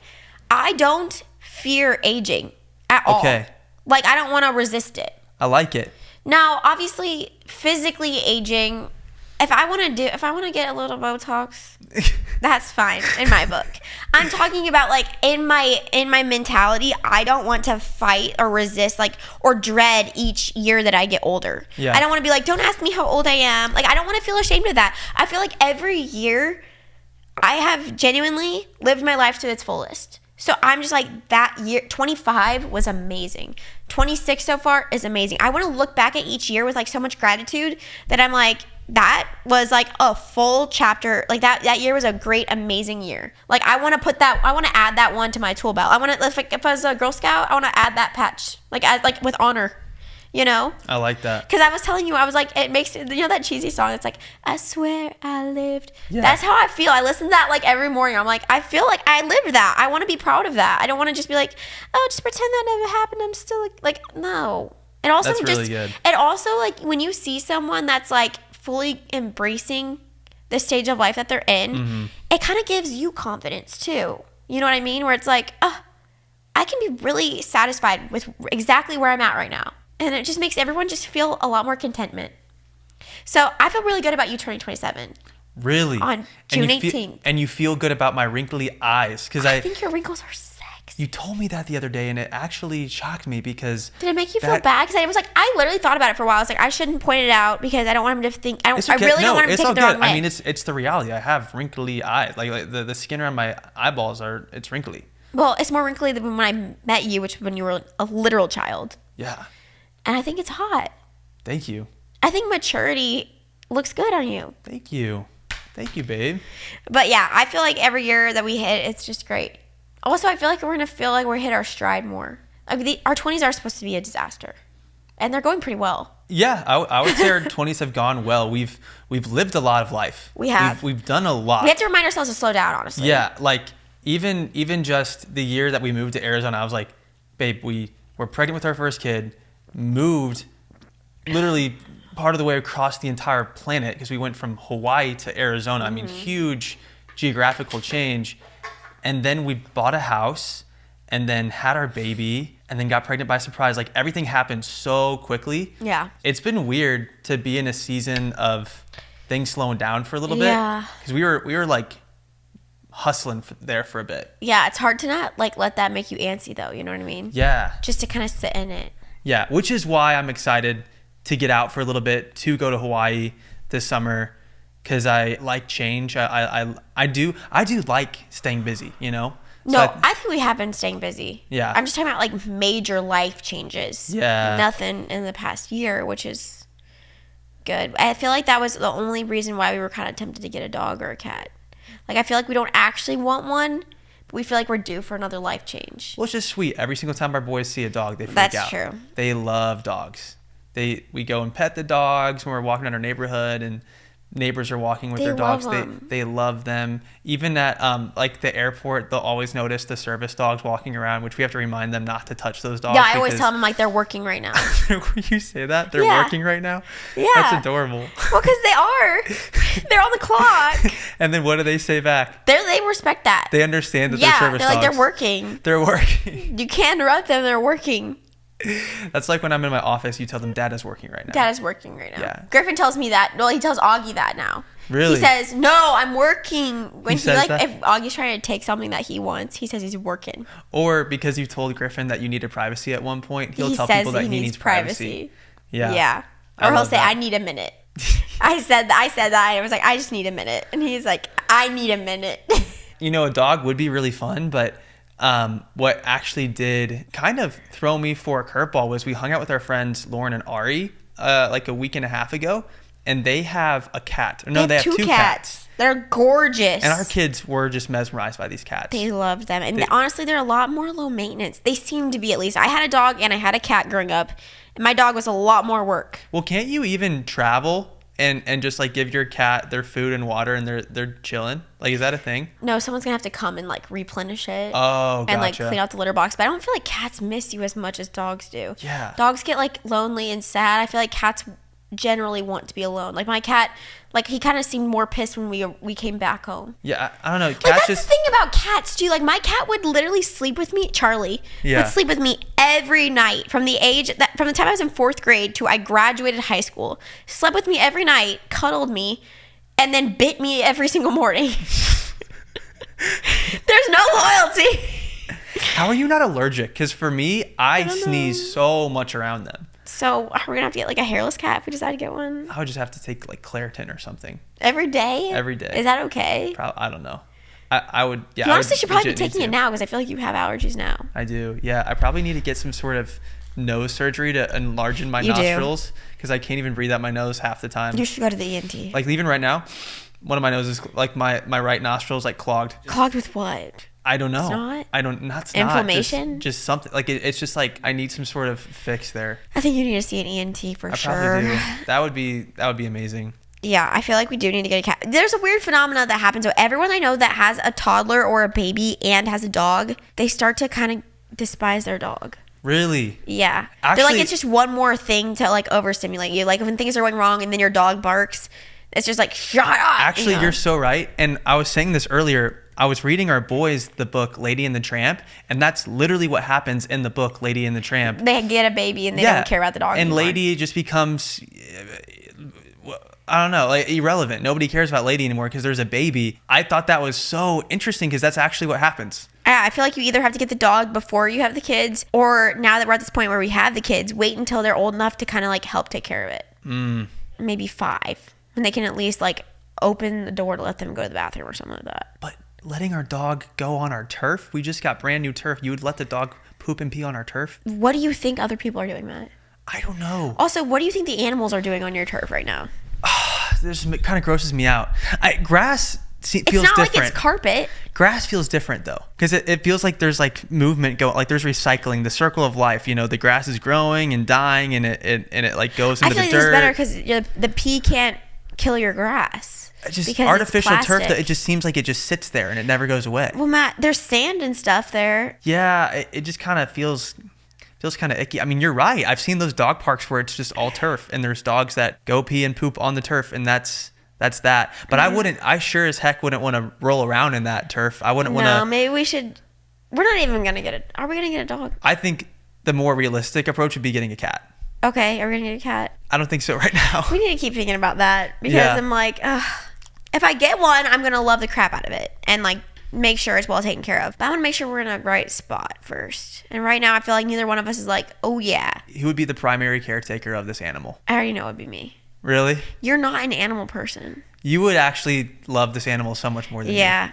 I don't fear aging at all. Okay. Like, I don't want to resist it. I like it. Now, obviously, physically aging, if I want to get a little Botox, that's fine in my book. I'm talking about like in my mentality, I don't want to fight or resist or dread each year that I get older. Yeah. I don't want to be like, don't ask me how old I am. Like, I don't want to feel ashamed of that. I feel like every year I have genuinely lived my life to its fullest. So I'm just like, that year, 25 was amazing. 26 so far is amazing. I want to look back at each year with like so much gratitude that I'm like, that was like a full chapter. Like that year was a great, amazing year. Like I want to add that one to my tool belt. I want to, if I was a Girl Scout, I want to add that patch, like with honor. You know? I like that. Because I was telling you, I was like, it makes, that cheesy song? It's like, I swear I lived. Yeah. That's how I feel. I listen to that like every morning. I'm like, I feel like I lived that. I want to be proud of that. I don't want to just be like, oh, just pretend that never happened. I'm still like no. And also that's really good. It also, like, when you see someone that's like fully embracing the stage of life that they're in, it kind of gives you confidence too. You know what I mean? Where it's like, oh, I can be really satisfied with exactly where I'm at right now. And it just makes everyone just feel a lot more contentment. So I feel really good about you turning 27. Really? On June 18th. And you feel good about my wrinkly eyes. Because I think your wrinkles are sexy. You told me that the other day, and it actually shocked me because... Did it make you feel bad? Because I was like, I literally thought about it for a while. I was like, I shouldn't point it out because I don't want him to think... I really don't want him to take it the wrong way. I mean, it's the reality. I have wrinkly eyes. Like the skin around my eyeballs it's wrinkly. Well, it's more wrinkly than when I met you, which was when you were a literal child. Yeah. And I think it's hot. Thank you. I think maturity looks good on you. Thank you. Thank you, babe. But yeah, I feel like every year that we hit, it's just great. Also, I feel like we're going to feel like we're hit our stride more. Like our 20s are supposed to be a disaster. And they're going pretty well. Yeah, I would say our 20s have gone well. We've lived a lot of life. We have. We've done a lot. We have to remind ourselves to slow down, honestly. Yeah, like even just the year that we moved to Arizona, I was like, babe, we were pregnant with our first kid, moved literally part of the way across the entire planet because we went from Hawaii to Arizona. I mean, huge geographical change. And then we bought a house and then had our baby and then got pregnant by surprise. Like everything happened so quickly. Yeah. It's been weird to be in a season of things slowing down for a little bit. Yeah. Because we were like hustling there for a bit. Yeah, it's hard to not like let that make you antsy though, you know what I mean? Yeah. Just to kind of sit in it. Yeah, which is why I'm excited to get out for a little bit, to go to Hawaii this summer, because I like change. I do like staying busy, you know? No, I think we have been staying busy. Yeah. I'm just talking about like major life changes. Yeah. Nothing in the past year, which is good. I feel like that was the only reason why we were kind of tempted to get a dog or a cat. Like I feel like we don't actually want one, but we feel like we're due for another life change. Well, it's just sweet. Every single time our boys see a dog, they freak out. That's true. They love dogs. We go and pet the dogs when we're walking around our neighborhood, and neighbors are walking with their dogs. They love them. Even at like the airport, they'll always notice the service dogs walking around, which we have to remind them not to touch those dogs. Yeah, I always tell them like they're working right now. You say that? They're working right now? Yeah. That's adorable. Well, because they are. They're on the clock. And then what do they say back? They respect that. They understand that they're service dogs. Yeah, they're like, they're working. They're working. You can't interrupt them. They're working. That's like when I'm in my office, you tell them Dad is working right now. Dad is working right now. Yeah. Griffin tells me that. Well, he tells Augie that now. Really? He says, "No, I'm working." When he says like, that? if Augie's trying to take something that he wants, he says he's working. Or because you told Griffin that you needed privacy at one point, he'll tell people that he needs privacy. Yeah. Yeah. Or he'll say, "I need a minute." I said that. I was like, "I just need a minute," and he's like, "I need a minute." You know, a dog would be really fun, but what actually did kind of throw me for a curveball was we hung out with our friends Lauren and Ari like a week and a half ago, and they have a cat. No, they have two cats. They're gorgeous. And our kids were just mesmerized by these cats. They loved them. And honestly, they're a lot more low maintenance. They seem to be, at least. I had a dog and I had a cat growing up, and my dog was a lot more work. Well, can't you even travel and just like give your cat their food and water and they're chilling? Like, is that a thing? No, someone's gonna have to come and like replenish it. Oh, gotcha. And like clean out the litter box. But I don't feel like cats miss you as much as dogs do. Yeah. Dogs get like lonely and sad. I feel like cats generally want to be alone. Like my cat, like he kind of seemed more pissed when we came back home. Yeah, I don't know. Cats like that's the thing about cats too. Like my cat would literally sleep with me. Charlie would sleep with me every night from the time I was in 4th grade to I graduated high school. Slept with me every night, cuddled me, and then bit me every single morning. There's no loyalty. How are you not allergic? Because for me, I sneeze so much around them. So are we gonna have to get like a hairless cat if we decide to get one? I would just have to take like Claritin or something. Every day? Every day. Is that okay? I don't know. I would, yeah. You honestly should probably be taking it now because I feel like you have allergies now. I do, yeah. I probably need to get some sort of nose surgery to enlarge my nostrils because I can't even breathe out my nose half the time. You should go to the ENT. Like even right now, one of my noses, like my right nostril is like clogged. Clogged with what? I don't know. It's not? I don't. Not inflammation. Just something like it's just like I need some sort of fix there. I think you need to see an ENT for sure. I probably do. That would be amazing. Yeah, I feel like we do need to get a cat. There's a weird phenomenon that happens. So everyone I know that has a toddler or a baby and has a dog, they start to kind of despise their dog. Really? Yeah. Actually, they're like, it's just one more thing to like overstimulate you. Like when things are going wrong and then your dog barks, it's just like, shut up. Actually, you're so right. And I was saying this earlier. I was reading our boys the book Lady and the Tramp, and that's literally what happens in the book Lady and the Tramp. They get a baby and they don't care about the dog anymore. Lady just becomes, I don't know, like irrelevant. Nobody cares about Lady anymore because there's a baby. I thought that was so interesting because that's actually what happens. Yeah, I feel like you either have to get the dog before you have the kids, or now that we're at this point where we have the kids, wait until they're old enough to kind of like help take care of it. Maybe 5, when they can at least like open the door to let them go to the bathroom or something like that. But letting our dog go on our turf? We just got brand new turf. You would let the dog poop and pee on our turf? What do you think other people are doing, Matt? I don't know. Also, what do you think the animals are doing on your turf right now? This kind of grosses me out. Grass feels different. It's not like it's carpet. Grass feels different though, because it feels like there's like movement going, like there's recycling, the circle of life. You know, the grass is growing and dying, and it like goes into the dirt. I feel like this is better because the pee can't kill your grass. Just artificial turf, that it just seems like it just sits there and it never goes away. Well, Matt, there's sand and stuff there. Yeah, it just kind of feels kind of icky. I mean, you're right. I've seen those dog parks where it's just all turf, and there's dogs that go pee and poop on the turf, and that's that. But I sure as heck wouldn't want to roll around in that turf. I wouldn't want to. No, maybe we should. We're not even going to get it. Are we going to get a dog? I think the more realistic approach would be getting a cat. Okay, are we going to get a cat? I don't think so right now. We need to keep thinking about that, because I'm like, if I get one, I'm going to love the crap out of it and like make sure it's well taken care of. But I want to make sure we're in a right spot first. And right now I feel like neither one of us is like, oh yeah. Who would be the primary caretaker of this animal? I already know it would be me. Really? You're not an animal person. You would actually love this animal so much more than me. Yeah.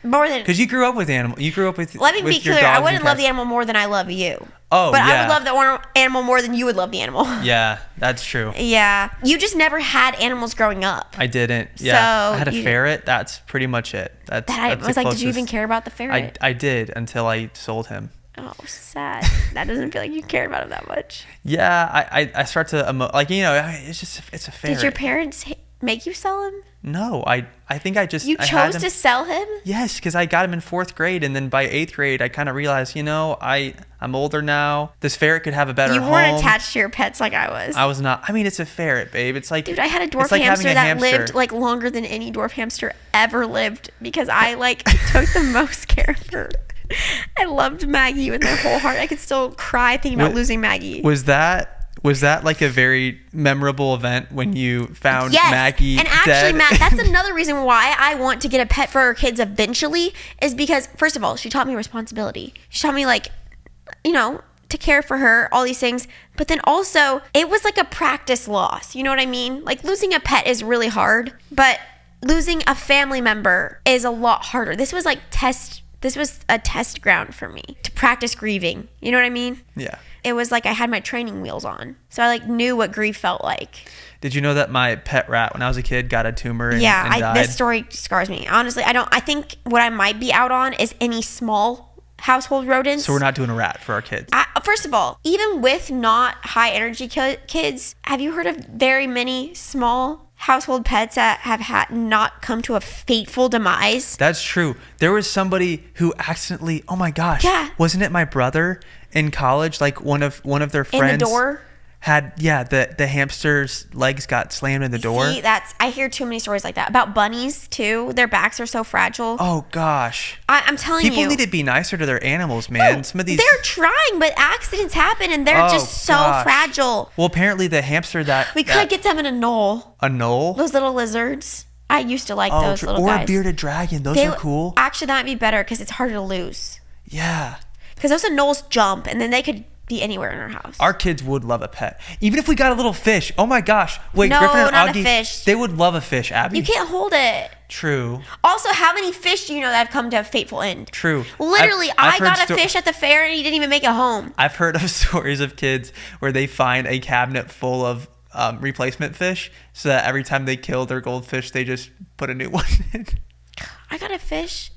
More than... Because you grew up with animals. You grew up with... Let me be clear. I wouldn't love the animal more than I love you. Oh, but yeah. I would love the animal more than you would love the animal. Yeah, that's true. Yeah. You just never had animals growing up. I didn't. Yeah. So I had a ferret. That's pretty much it. That's I was like, did you even care about the ferret? I did until I sold him. Oh, sad. That doesn't feel like you cared about him that much. Yeah, I start to like, you know, it's a ferret. Did your parents make you sell him? No, I think I just... You chose to sell him? Yes, because I got him in 4th grade, and then by 8th grade, I kind of realized, you know, I'm older now. This ferret could have a better home. You weren't attached to your pets like I was. I was not. I mean, it's a ferret, babe. It's like... Dude, I had a dwarf hamster that lived like longer than any dwarf hamster ever lived, because I like took the most care of her. I loved Maggie with my whole heart. I could still cry thinking about losing Maggie. Was that like a very memorable event when you found Maggie dead? And actually, Matt, that's another reason why I want to get a pet for our kids eventually, is because, first of all, she taught me responsibility. She taught me, like, you know, to care for her, all these things. But then also, it was like a practice loss. You know what I mean? Like, losing a pet is really hard, but losing a family member is a lot harder. This was a test ground for me to practice grieving. You know what I mean? Yeah. It was like I had my training wheels on. So I like knew what grief felt like. Did you know that my pet rat, when I was a kid, got a tumor and died? This story scars me. Honestly, I think what I might be out on is any small household rodents. So we're not doing a rat for our kids. First of all, even with not high energy kids, have you heard of very many small household pets that have had not come to a fateful demise? That's true. There was somebody who accidentally, oh my gosh, wasn't it my brother in college? Like one of their friends in the door had the hamster's legs got slammed in the door. See, I hear too many stories like that about bunnies too. Their backs are so fragile. Oh gosh, I'm telling you, people need to be nicer to their animals, man. No, some of these, they're trying, but accidents happen and they're just so fragile. Well, apparently the hamster we could get them in a knoll. A knoll? Those little lizards. I used to like those little guys. Or a bearded dragon. Those are cool. Actually, that might be better because it's harder to lose. Yeah. Because those knolls jump, and then they could be anywhere in our house. Our kids would love a pet. Even if we got a little fish. Oh my gosh. Wait, no, Griffin and not Augie, a fish. They would love a fish, Abby. You can't hold it. True. Also, how many fish do you know that have come to a fateful end? True. Literally, I got a fish at the fair and he didn't even make it home. I've heard of stories of kids where they find a cabinet full of replacement fish, so that every time they kill their goldfish, they just put a new one in. I got a fish.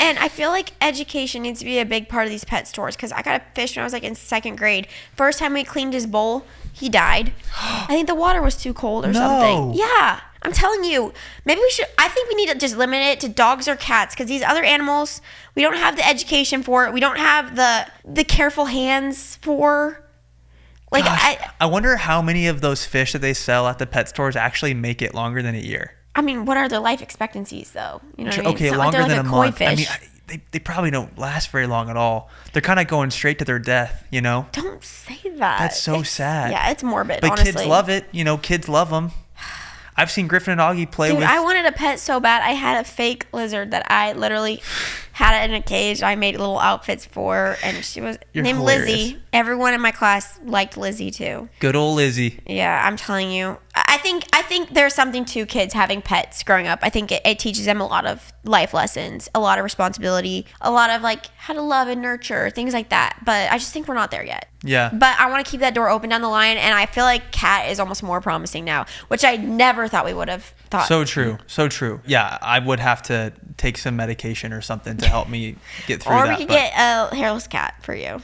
And I feel like education needs to be a big part of these pet stores, because I got a fish when I was like in 2nd grade. First time we cleaned his bowl, he died. I think the water was too cold or something. Yeah, I'm telling you. Maybe I think we need to just limit it to dogs or cats, because these other animals, we don't have the education for it. We don't have the careful hands for. Like, gosh, I wonder how many of those fish that they sell at the pet stores actually make it longer than a year. I mean, what are their life expectancies, though? You know what I mean? Okay, longer than a month. I mean, they probably don't last very long at all. They're kind of going straight to their death, you know? Don't say that. That's so sad. Yeah, it's morbid, but honestly. Kids love it. You know, kids love them. I've seen Griffin and Augie play with... Dude, I wanted a pet so bad. I had a fake lizard that I literally had it in a cage. I made little outfits for, and she was named hilarious. Lizzie. Everyone in my class liked Lizzie, too. Good old Lizzie. Yeah, I'm telling you. I think there's something to kids having pets growing up. I think it teaches them a lot of life lessons, a lot of responsibility, a lot of like how to love and nurture, things like that. But I just think we're not there yet. Yeah. But I want to keep that door open down the line, and I feel like cat is almost more promising now, which I never thought we would have thought. So true. So true. Yeah, I would have to take some medication or something to help me get through that. Or we could get a hairless cat for you.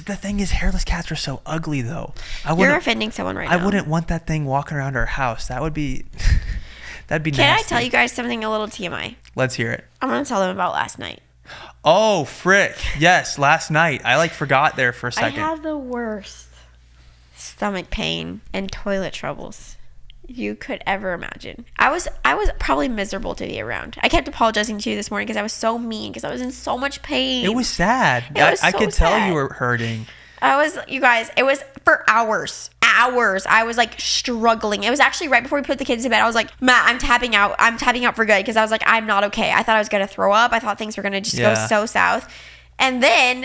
The thing is, hairless cats are so ugly, though. You're offending someone right now. I wouldn't want that thing walking around our house. That would be... That'd be nasty. Can I tell you guys something a little TMI? Let's hear it. I'm going to tell them about last night. Oh, frick. Yes, last night. I forgot there for a second. I had the worst stomach pain and toilet troubles you could ever imagine. I was probably miserable to be around. I kept apologizing to you this morning because I was so mean, because I was in so much pain. It was sad. I could tell you were hurting. You guys, it was for hours. I was like struggling. It was actually right before we put the kids to bed. I was like, Matt, I'm tapping out for good, because I was like, I'm not okay. I thought I was going to throw up. I thought things were going to just go so south. And then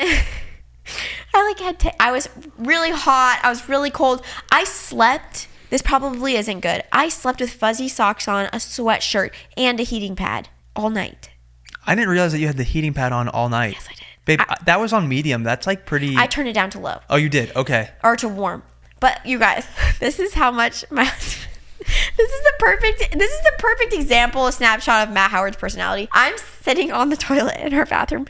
I was really hot. I was really cold. I slept. This probably isn't good. I slept with fuzzy socks on, a sweatshirt, and a heating pad all night. I didn't realize that you had the heating pad on all night. Yes, I did. Babe, that was on medium. That's like pretty... I turned it down to low. Oh, you did? Okay. Or to warm. But you guys, this is how much my husband... This is the perfect example, a snapshot of Matt Howard's personality. I'm sitting on the toilet in her bathroom,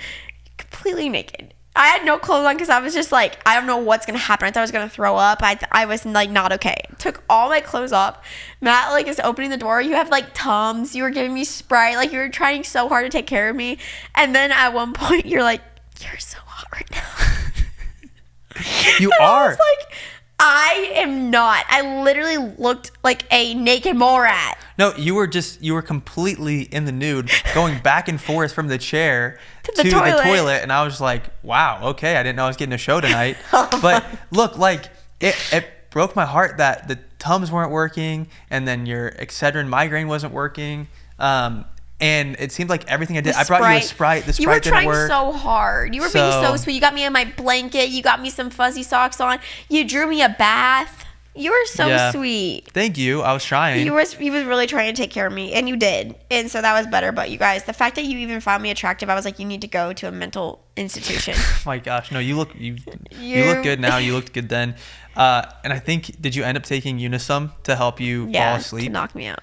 completely naked. I had no clothes on because I was just like, I don't know what's going to happen. I thought I was going to throw up. I was like not okay. Took all my clothes off. Matt like is opening the door. You have like Tums. You were giving me Sprite. Like you were trying so hard to take care of me. And then at one point you're like, you're so hot right now. You are. I was like, I am not. I literally looked like a naked mole rat. No, you were completely in the nude, going back and forth from the chair to the toilet. And I was like, wow, okay. I didn't know I was getting a show tonight. But look, like it broke my heart that the Tums weren't working, and then your Excedrin migraine wasn't working. And it seemed like everything I did, I brought you a Sprite. The Sprite didn't work. You were trying so hard. You were being so sweet. You got me in my blanket. You got me some fuzzy socks on. You drew me a bath. You were so sweet. Thank you. I was trying. He was really trying to take care of me, and you did. And so that was better. But you guys, the fact that you even found me attractive, I was like, you need to go to a mental institution. Oh my gosh. No, you look good now. You looked good then. And I think, did you end up taking Unisum to help you fall asleep? To knock me out.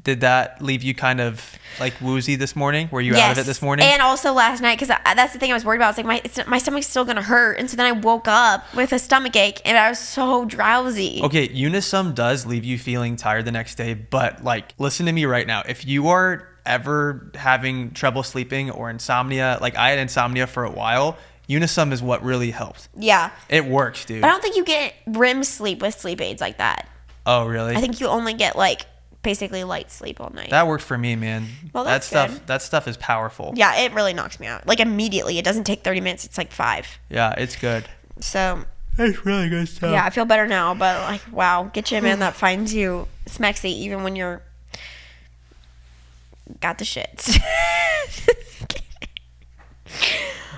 Did that leave you kind of like woozy this morning? Were you out of it this morning? And also last night, because that's the thing I was worried about. It's like my stomach's still gonna hurt, and so then I woke up with a stomach ache, and I was so drowsy. Okay, Unisum does leave you feeling tired the next day, but like, listen to me right now. If you are ever having trouble sleeping or insomnia, like I had insomnia for a while, Unisum is what really helped. Yeah, it works, dude. But I don't think you get REM sleep with sleep aids like that. Oh, really? I think you only get like basically light sleep all night. That worked for me, man. Well, that's good. That stuff is powerful. Yeah, it really knocks me out. Like immediately. It doesn't take 30 minutes. It's like 5. Yeah, it's good. So it's really good stuff. Yeah, I feel better now, but like, wow, get you a man that finds you smexy even when you're got the shits.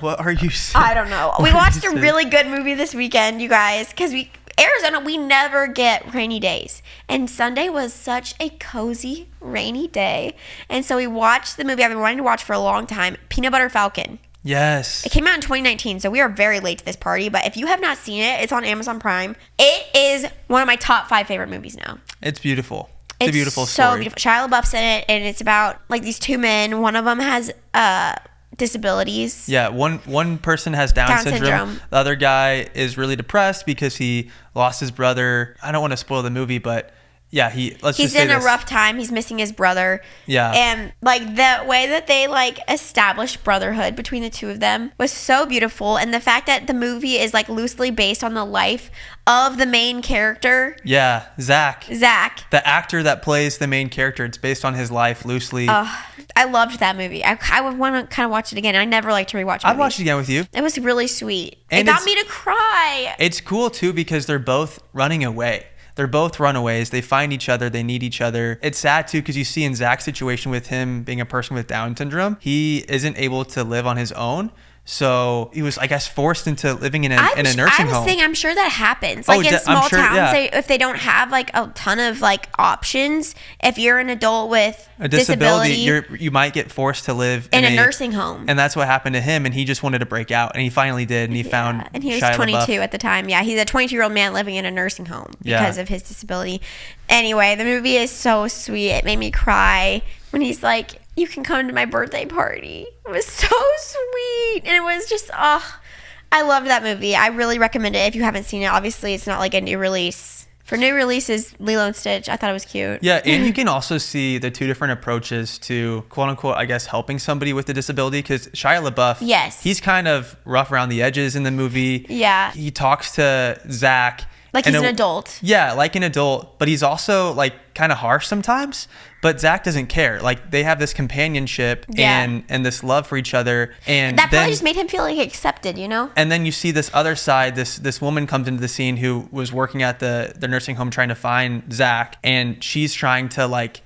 What are you saying? I don't know. We watched a really good movie this weekend, you guys, because Arizona, we never get rainy days. And Sunday was such a cozy, rainy day. And so we watched the movie I've been wanting to watch for a long time, Peanut Butter Falcon. Yes. It came out in 2019, so we are very late to this party. But if you have not seen it, it's on Amazon Prime. It is one of my top 5 favorite movies now. It's beautiful. It's a beautiful story. So beautiful. Shia LaBeouf's in it, and it's about like these 2 men. One of them has disabilities. Yeah, one person has Down syndrome. The other guy is really depressed because he lost his brother. I don't want to spoil the movie, but yeah, he's in a rough time. He's missing his brother. Yeah. And like the way that they like established brotherhood between the 2 of them was so beautiful. And the fact that the movie is like loosely based on the life of the main character. Yeah, Zach. The actor that plays the main character. It's based on his life loosely. I loved that movie. I would want to kind of watch it again. I never like to rewatch movies. I'd watch it again with you. It was really sweet. And it got me to cry. It's cool too because they're both running away. They're both runaways. They find each other. They need each other. It's sad too because you see in Zach's situation with him being a person with Down syndrome, he isn't able to live on his own. So he was, I guess, forced into living in a nursing home. I'm sure that happens. Like in small towns, if they don't have like a ton of like options, if you're an adult with a disability, you might get forced to live in a nursing home. And that's what happened to him. And he just wanted to break out, and he finally did. And he found. And he was 22 at the time. Yeah, he's a 22-year-old man living in a nursing home because of his disability. Anyway, the movie is so sweet. It made me cry when he's like, "You can come to my birthday party." It was so sweet. And it was just, I loved that movie. I really recommend it if you haven't seen it. Obviously, it's not like a new release. For new releases, Lilo and Stitch, I thought it was cute. Yeah, and you can also see the two different approaches to, quote unquote, I guess, helping somebody with a disability. Because Shia LaBeouf, he's kind of rough around the edges in the movie. Yeah. He talks to Zach. Like he's an adult. Yeah, like an adult. But he's also like kind of harsh sometimes. But Zach doesn't care. Like they have this companionship and this love for each other. And that probably just made him feel like accepted, you know? And then you see this other side. This woman comes into the scene who was working at the nursing home trying to find Zach. And she's trying to like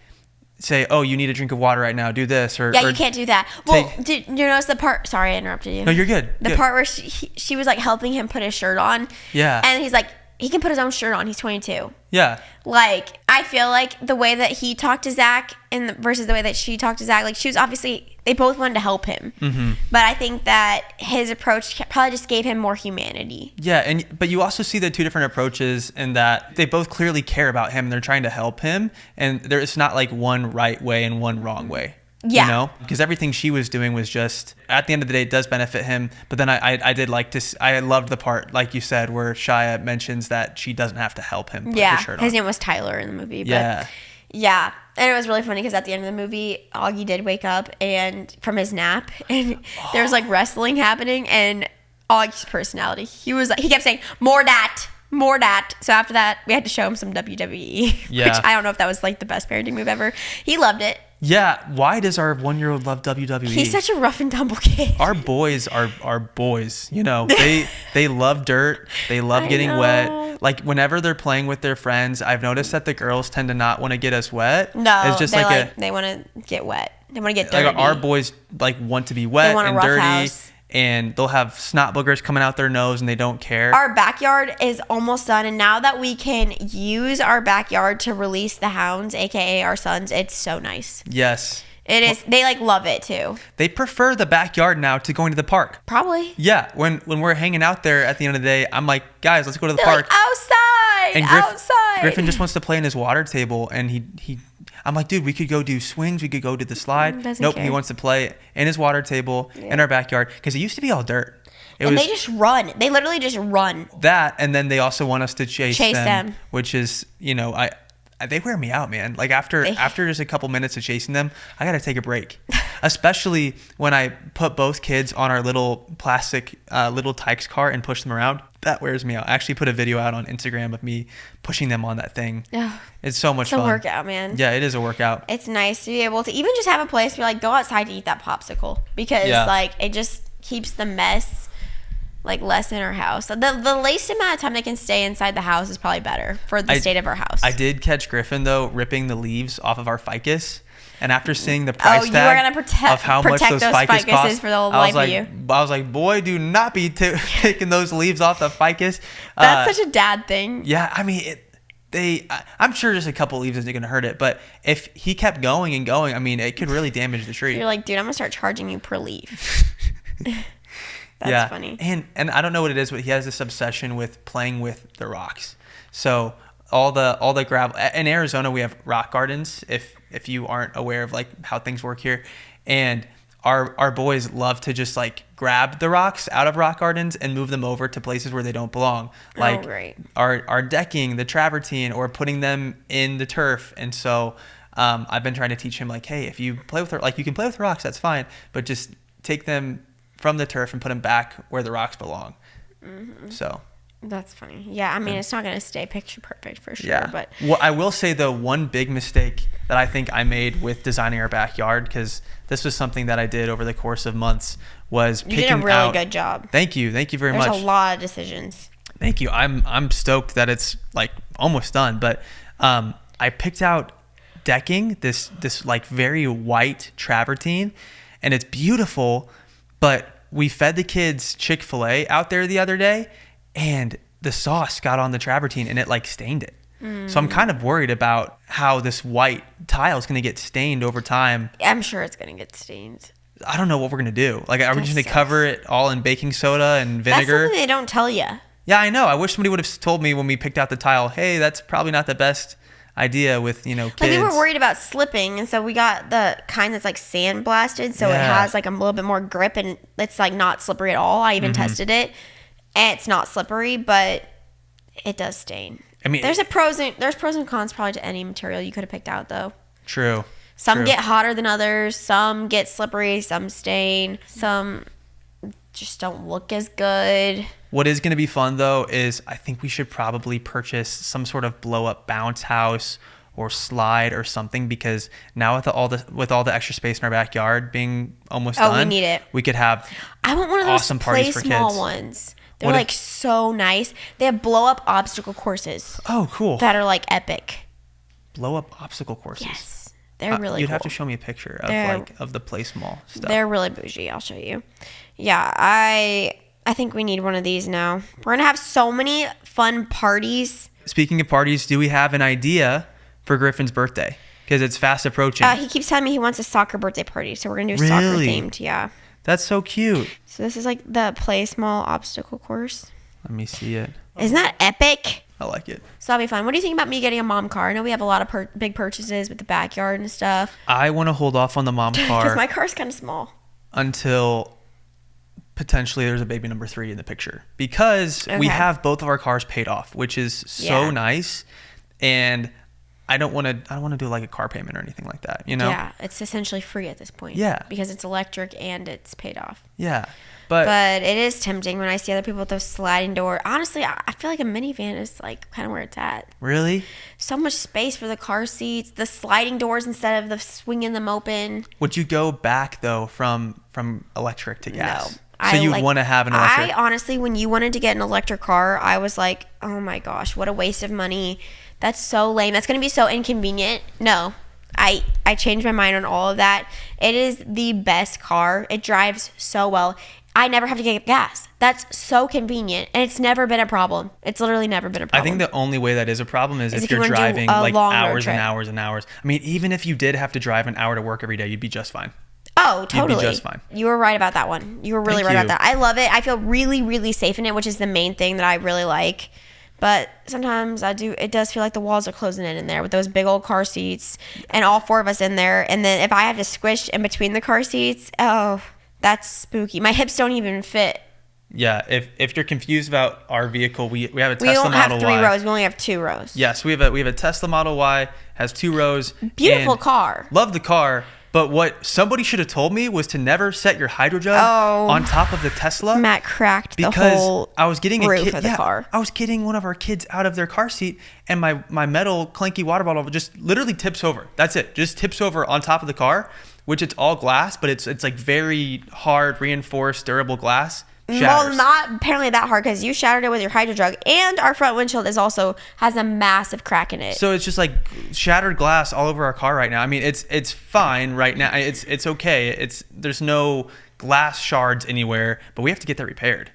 say, "Oh, you need a drink of water right now. Do this." Or you can't do that. Well, did you notice the part? Sorry, I interrupted you. No, you're good. The part where she was like helping him put his shirt on. Yeah. And he's like, he can put his own shirt on. He's 22. Yeah. Like, I feel like the way that he talked to Zach versus the way that she talked to Zach, like she was obviously, they both wanted to help him. Mm-hmm. But I think that his approach probably just gave him more humanity. Yeah, but you also see the two different approaches in that they both clearly care about him and they're trying to help him. And it's not like one right way and one wrong way. Yeah. You know, because everything she was doing was just, at the end of the day, it does benefit him. But then I did like to, I loved the part, like you said, where Shia mentions that she doesn't have to help him put his shirt on. His name was Tyler in the movie. But yeah. And it was really funny because at the end of the movie, Augie did wake up and from his nap and there was like wrestling happening, and Augie's personality, he kept saying, "More dat." More dat. So after that, we had to show him some WWE, which I don't know if that was like the best parenting move ever. He loved it. Yeah. Why does our 1-year-old love WWE? He's such a rough and tumble kid. Our boys are boys. You know, they love dirt. They love getting wet. Like whenever they're playing with their friends, I've noticed that the girls tend to not want to get us wet. No, it's just they want to get wet. They want to get dirty. Like our boys like want to be wet and dirty. House. And they'll have snot boogers coming out their nose and they don't care. Our backyard is almost done. And now that we can use our backyard to release the hounds, aka our sons, it's so nice. Yes. It is. They like love it too. They prefer the backyard now to going to the park. Probably. Yeah. When we're hanging out there at the end of the day, I'm like, guys, let's go to the park. Like, outside. And outside. Griffin just wants to play in his water table, and I'm like, dude, we could go do swings. We could go to the slide. Nope, care. He wants to play in his water table in our backyard because it used to be all dirt. They just run. They literally just run. That, and then they also want us to chase them, which is, you know, they wear me out, man. Like after just a couple minutes of chasing them, I got to take a break. Especially when I put both kids on our little plastic little Tykes car and push them around. That wears me out. I actually put a video out on Instagram of me pushing them on that thing. Yeah. It's so much fun. It's a workout, man. Yeah, it is a workout. It's nice to be able to even just have a place where like go outside to eat that popsicle because like it just keeps the mess like less in our house. The least amount of time they can stay inside the house is probably better for the state of our house. I did catch Griffin though ripping the leaves off of our ficus. And after seeing the price tag of how much those ficus cost, for the life of you. I was like, boy, do not be taking those leaves off the ficus. That's such a dad thing. Yeah, I mean, I'm sure just a couple leaves isn't going to hurt it. But if he kept going and going, I mean, it could really damage the tree. You're like, dude, I'm going to start charging you per leaf. That's funny. And I don't know what it is, but he has this obsession with playing with the rocks. So all the gravel in Arizona, we have rock gardens. If you aren't aware of like how things work here, and our boys love to just like grab the rocks out of rock gardens and move them over to places where they don't belong, like our decking, the travertine, or putting them in the turf. And so I've been trying to teach him like, hey, if you play with like you can play with rocks, that's fine, but just take them from the turf and put them back where the rocks belong. Mm-hmm. So that's funny. Yeah, I mean, it's not going to stay picture perfect for sure. Yeah. But well, I will say though, one big mistake that I think I made with designing our backyard, because this was something that I did over the course of months, was picking out. You did a really good job. Thank you very much. There's a lot of decisions. Thank you. I'm stoked that it's like almost done, but I picked out decking, this like very white travertine, and it's beautiful, but we fed the kids Chick-fil-A out there the other day, and the sauce got on the travertine and it like stained it. So I'm kind of worried about how this white tile is going to get stained over time. I'm sure it's going to get stained. I don't know what we're going to do. Like, are we just going to cover it all in baking soda and vinegar? That's something they don't tell you. Yeah, I know. I wish somebody would have told me when we picked out the tile, hey, that's probably not the best idea with, kids. Like, we were worried about slipping, and so we got the kind that's like sandblasted, so it has like a little bit more grip, and it's like not slippery at all. I even tested it, and it's not slippery, but it does stain. I mean, there's pros and cons probably to any material you could have picked out, though. True. Some get hotter than others. Some get slippery. Some stain. Some just don't look as good. What is going to be fun, though, is I think we should probably purchase some sort of blow-up bounce house or slide or something, because now with all the extra space in our backyard being almost done, we need it. We could have I want one of those awesome parties for small kids. Ones. They're like so nice. They have blow-up obstacle courses. Oh, cool. That are like epic. Blow-up obstacle courses. Yes. They're really You'd cool. have to show me a picture of the play small stuff. They're really bougie. I'll show you. Yeah, I think we need one of these now. We're going to have so many fun parties. Speaking of parties, do we have an idea for Griffin's birthday? Because it's fast approaching. He keeps telling me he wants a soccer birthday party, so we're going to do soccer themed. Yeah. That's so cute. So this is like the play small obstacle course. Let me see it. Isn't that epic? I like it. So that'll be fun. What do you think about me getting a mom car? I know we have a lot of big purchases with the backyard and stuff. I want to hold off on the mom car. Because my car's kind of small. Until potentially there's a baby number 3 in the picture. Because we have both of our cars paid off, which is so nice. And I don't want to do like a car payment or anything like that, Yeah, it's essentially free at this point. Yeah. Because it's electric and it's paid off. Yeah. But it is tempting when I see other people with those sliding doors. Honestly, I feel like a minivan is like kind of where it's at. Really? So much space for the car seats, the sliding doors instead of the swinging them open. Would you go back though from electric to gas? No. So you want to have an electric? I honestly, when you wanted to get an electric car, I was like, oh my gosh, what a waste of money. That's so lame. That's going to be so inconvenient. No, I changed my mind on all of that. It is the best car. It drives so well. I never have to get gas. That's so convenient, and it's never been a problem. It's literally never been a problem. I think the only way that is a problem is if you're driving like hours and hours and hours. I mean, even if you did have to drive an hour to work every day, you'd be just fine. Oh, totally. You'd be just fine. You were right about that one. You were really right about that. I love it. I feel really, really safe in it, which is the main thing that I really like. But sometimes it does feel like the walls are closing in there with those big old car seats and all 4 of us in there. And then if I have to squish in between the car seats, oh, that's spooky. My hips don't even fit. Yeah, if you're confused about our vehicle, we have a Tesla Model Y. We don't have 3 rows. We only have 2 rows. Yes, we have a Tesla Model Y, has 2 rows. Beautiful car. Love the car. But what somebody should have told me was to never set your hydro jug on top of the Tesla. Matt cracked the whole I was getting roof of the car. I was getting one of our kids out of their car seat, and my metal clanky water bottle just literally tips over. That's it. Just tips over on top of the car, which it's all glass, but it's like very hard, reinforced, durable glass. Shatters. Well, not apparently that hard, because you shattered it with your hydro jug, and our front windshield has a massive crack in it. So it's just like shattered glass all over our car right now. I mean, it's fine right now. It's okay. There's no glass shards anywhere, but we have to get that repaired.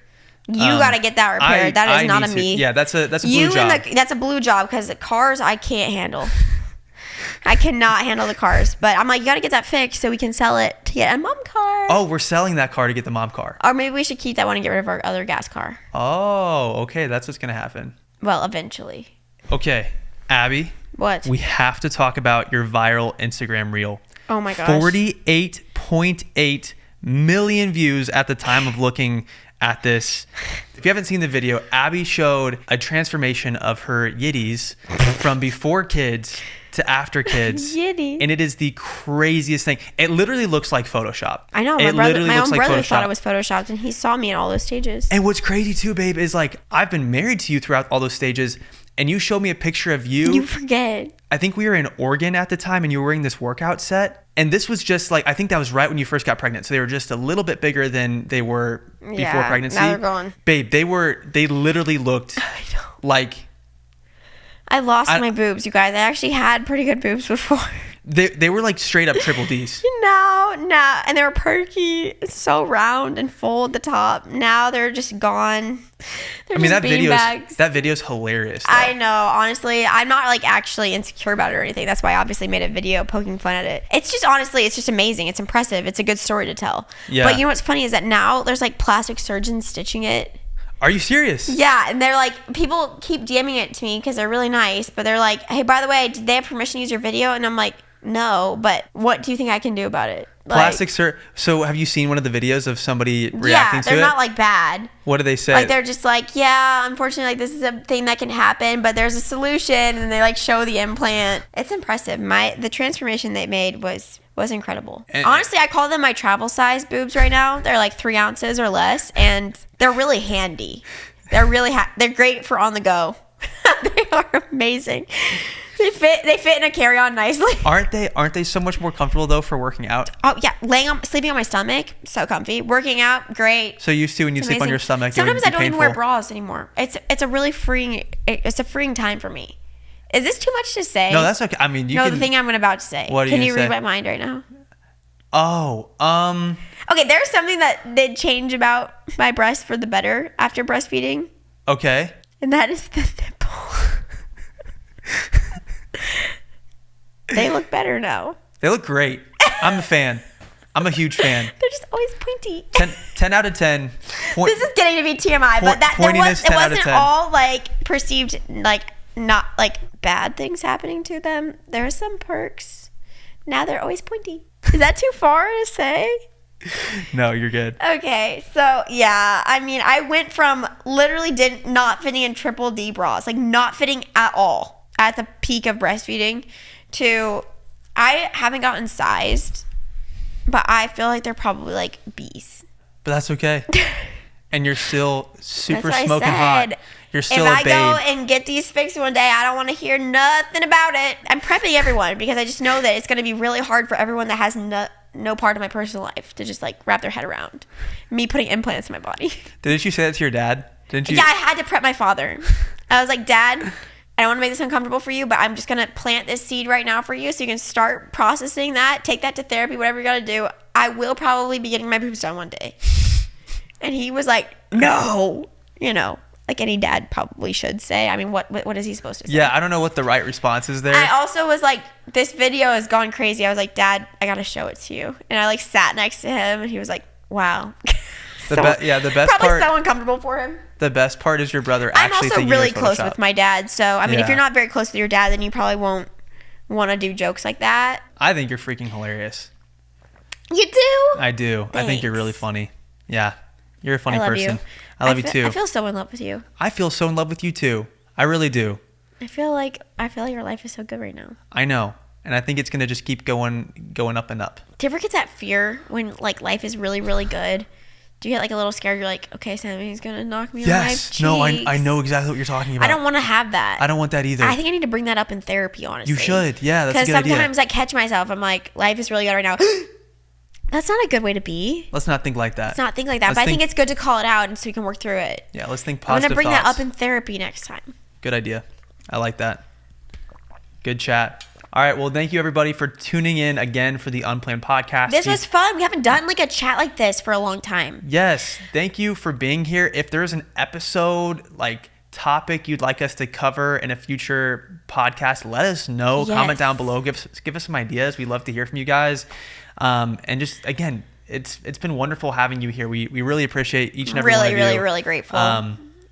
You got to get that repaired. That is not a me. Yeah, that's a blue job. That's a blue job, because the cars I can't handle. I cannot handle the cars, but I'm like, you got to get that fixed so we can sell it to get a mom car. Oh, we're selling that car to get the mom car. Or maybe we should keep that one and get rid of our other gas car. Oh, okay. That's what's going to happen. Well, eventually. Okay, Abby. What? We have to talk about your viral Instagram reel. Oh my gosh. 48.8 million views at the time of looking at this. If you haven't seen the video, Abby showed a transformation of her yiddies from before kids to after kids. Yiddy. And it is the craziest thing. It literally looks like Photoshop. I know. My own brother thought it was Photoshopped, and he saw me in all those stages. And what's crazy too, babe, is like I've been married to you throughout all those stages, and you showed me a picture of you. You forget. I think we were in Oregon at the time, and you were wearing this workout set. And this was just like, I think that was right when you first got pregnant. So they were just a little bit bigger than they were before pregnancy. Now they're gone. Babe, they literally looked like... I lost my boobs, you guys. I actually had pretty good boobs before. They were like straight up triple Ds. No. now, and they were perky, so round and full at the top. Now they're just gone. They're that video's hilarious, though. I know, honestly. I'm not like actually insecure about it or anything. That's why I obviously made a video poking fun at it. It's just, honestly, it's just amazing. It's impressive. It's a good story to tell. Yeah. But you know what's funny is that now there's like plastic surgeons stitching it. Are you serious? Yeah, and they're like, people keep DMing it to me because they're really nice, but they're like, hey, by the way, did they have permission to use your video? And I'm like, no, but what do you think I can do about it? Plastic So have you seen one of the videos of somebody reacting to it? Yeah, they're not like bad. What do they say? Like they're just like, yeah, unfortunately, like this is a thing that can happen, but there's a solution, and they like show the implant. It's impressive. The transformation they made was incredible. And honestly, I call them my travel size boobs right now. They're like 3 ounces or less, and they're really handy. They're really they're great for on the go. They are amazing. They fit in a carry-on nicely. Aren't they so much more comfortable though for working out? Oh yeah, sleeping on my stomach, so comfy. Working out, great. So used to when you sleep on your stomach. Sometimes I don't even wear bras anymore. It's a really freeing. It's a freeing time for me. Is this too much to say? No, that's okay. I mean, the thing I'm about to say. What are Can you read my mind right now? Oh, Okay, there's something that did change about my breasts for the better after breastfeeding. Okay. And that is the nipple. They look better now. They look great. I'm a fan. I'm a huge fan. They're just always pointy. 10 out of 10. This is getting to be TMI, but it wasn't all like perceived like not like bad things happening to them. There are some perks. Now they're always pointy. Is that too far to say? No, you're good. Okay, so yeah, I mean, I went from literally not fitting in triple D bras, like not fitting at all at the peak of breastfeeding, to I haven't gotten sized, but I feel like they're probably like B's. But that's okay. And you're still super smoking hot. You're still a babe. If I go and get these fixed one day, I don't want to hear nothing about it. I'm prepping everyone because I just know that it's going to be really hard for everyone that has no part of my personal life to just like wrap their head around me putting implants in my body. Didn't you say that to your dad? Didn't you? Yeah, I had to prep my father. I was like, Dad, I don't want to make this uncomfortable for you, but I'm just going to plant this seed right now for you so you can start processing that, take that to therapy, whatever you got to do. I will probably be getting my boobs done one day. And he was like, no, like any dad probably should say. I mean, what is he supposed to say? Yeah, I don't know what the right response is there. I also was like, this video has gone crazy. I was like, Dad, I got to show it to you. And I like sat next to him and he was like, wow. The best probably part. So uncomfortable for him. The best part is your brother actually thinking I'm also really close with my dad. So, I mean, if you're not very close with your dad, then you probably won't want to do jokes like that. I think you're freaking hilarious. You do? I do. Thanks. I think you're really funny. Yeah. You're a funny person. You. I love you too. I feel so in love with you. I feel so in love with you too. I really do. I feel like your life is so good right now. I know. And I think it's going to just keep going up and up. Do you ever get that fear when like life is really, really good? Do you get like a little scared? You're like, okay, Sammy's going to knock me on my cheeks. No, I know exactly what you're talking about. I don't want to have that. I don't want that either. I think I need to bring that up in therapy, honestly. You should. Yeah, that's a good idea. Because sometimes I catch myself. I'm like, life is really good right now. That's not a good way to be. Let's not think like that. Let's not think like that. But I think it's good to call it out and so we can work through it. Yeah, let's think positive I'm going to bring thoughts. that up in therapy next time. Good idea. I like that. Good chat. All right. Well, thank you everybody for tuning in again for the Unplanned podcast. This was fun. We haven't done like a chat like this for a long time. Yes. Thank you for being here. If there's an episode like topic you'd like us to cover in a future podcast, let us know. Yes. Comment down below. Give us some ideas. We'd love to hear from you guys. And just again, it's been wonderful having you here. We really appreciate each and every one of you. Really grateful.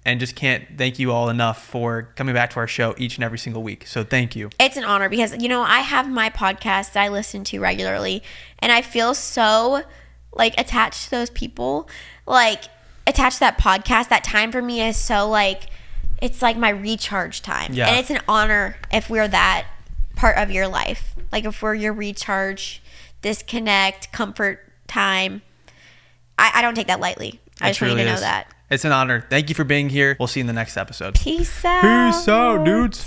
And just can't thank you all enough for coming back to our show each and every single week. So thank you. It's an honor because I have my podcast that I listen to regularly, and I feel so like attached to those people, like attached to that podcast. That time for me is so like it's like my recharge time. Yeah. And it's an honor if we're that part of your life, like if we're your recharge, disconnect, comfort time. I don't take that lightly. I just want you to know that. It's an honor. Thank you for being here. We'll see you in the next episode. Peace out. Peace out, dudes.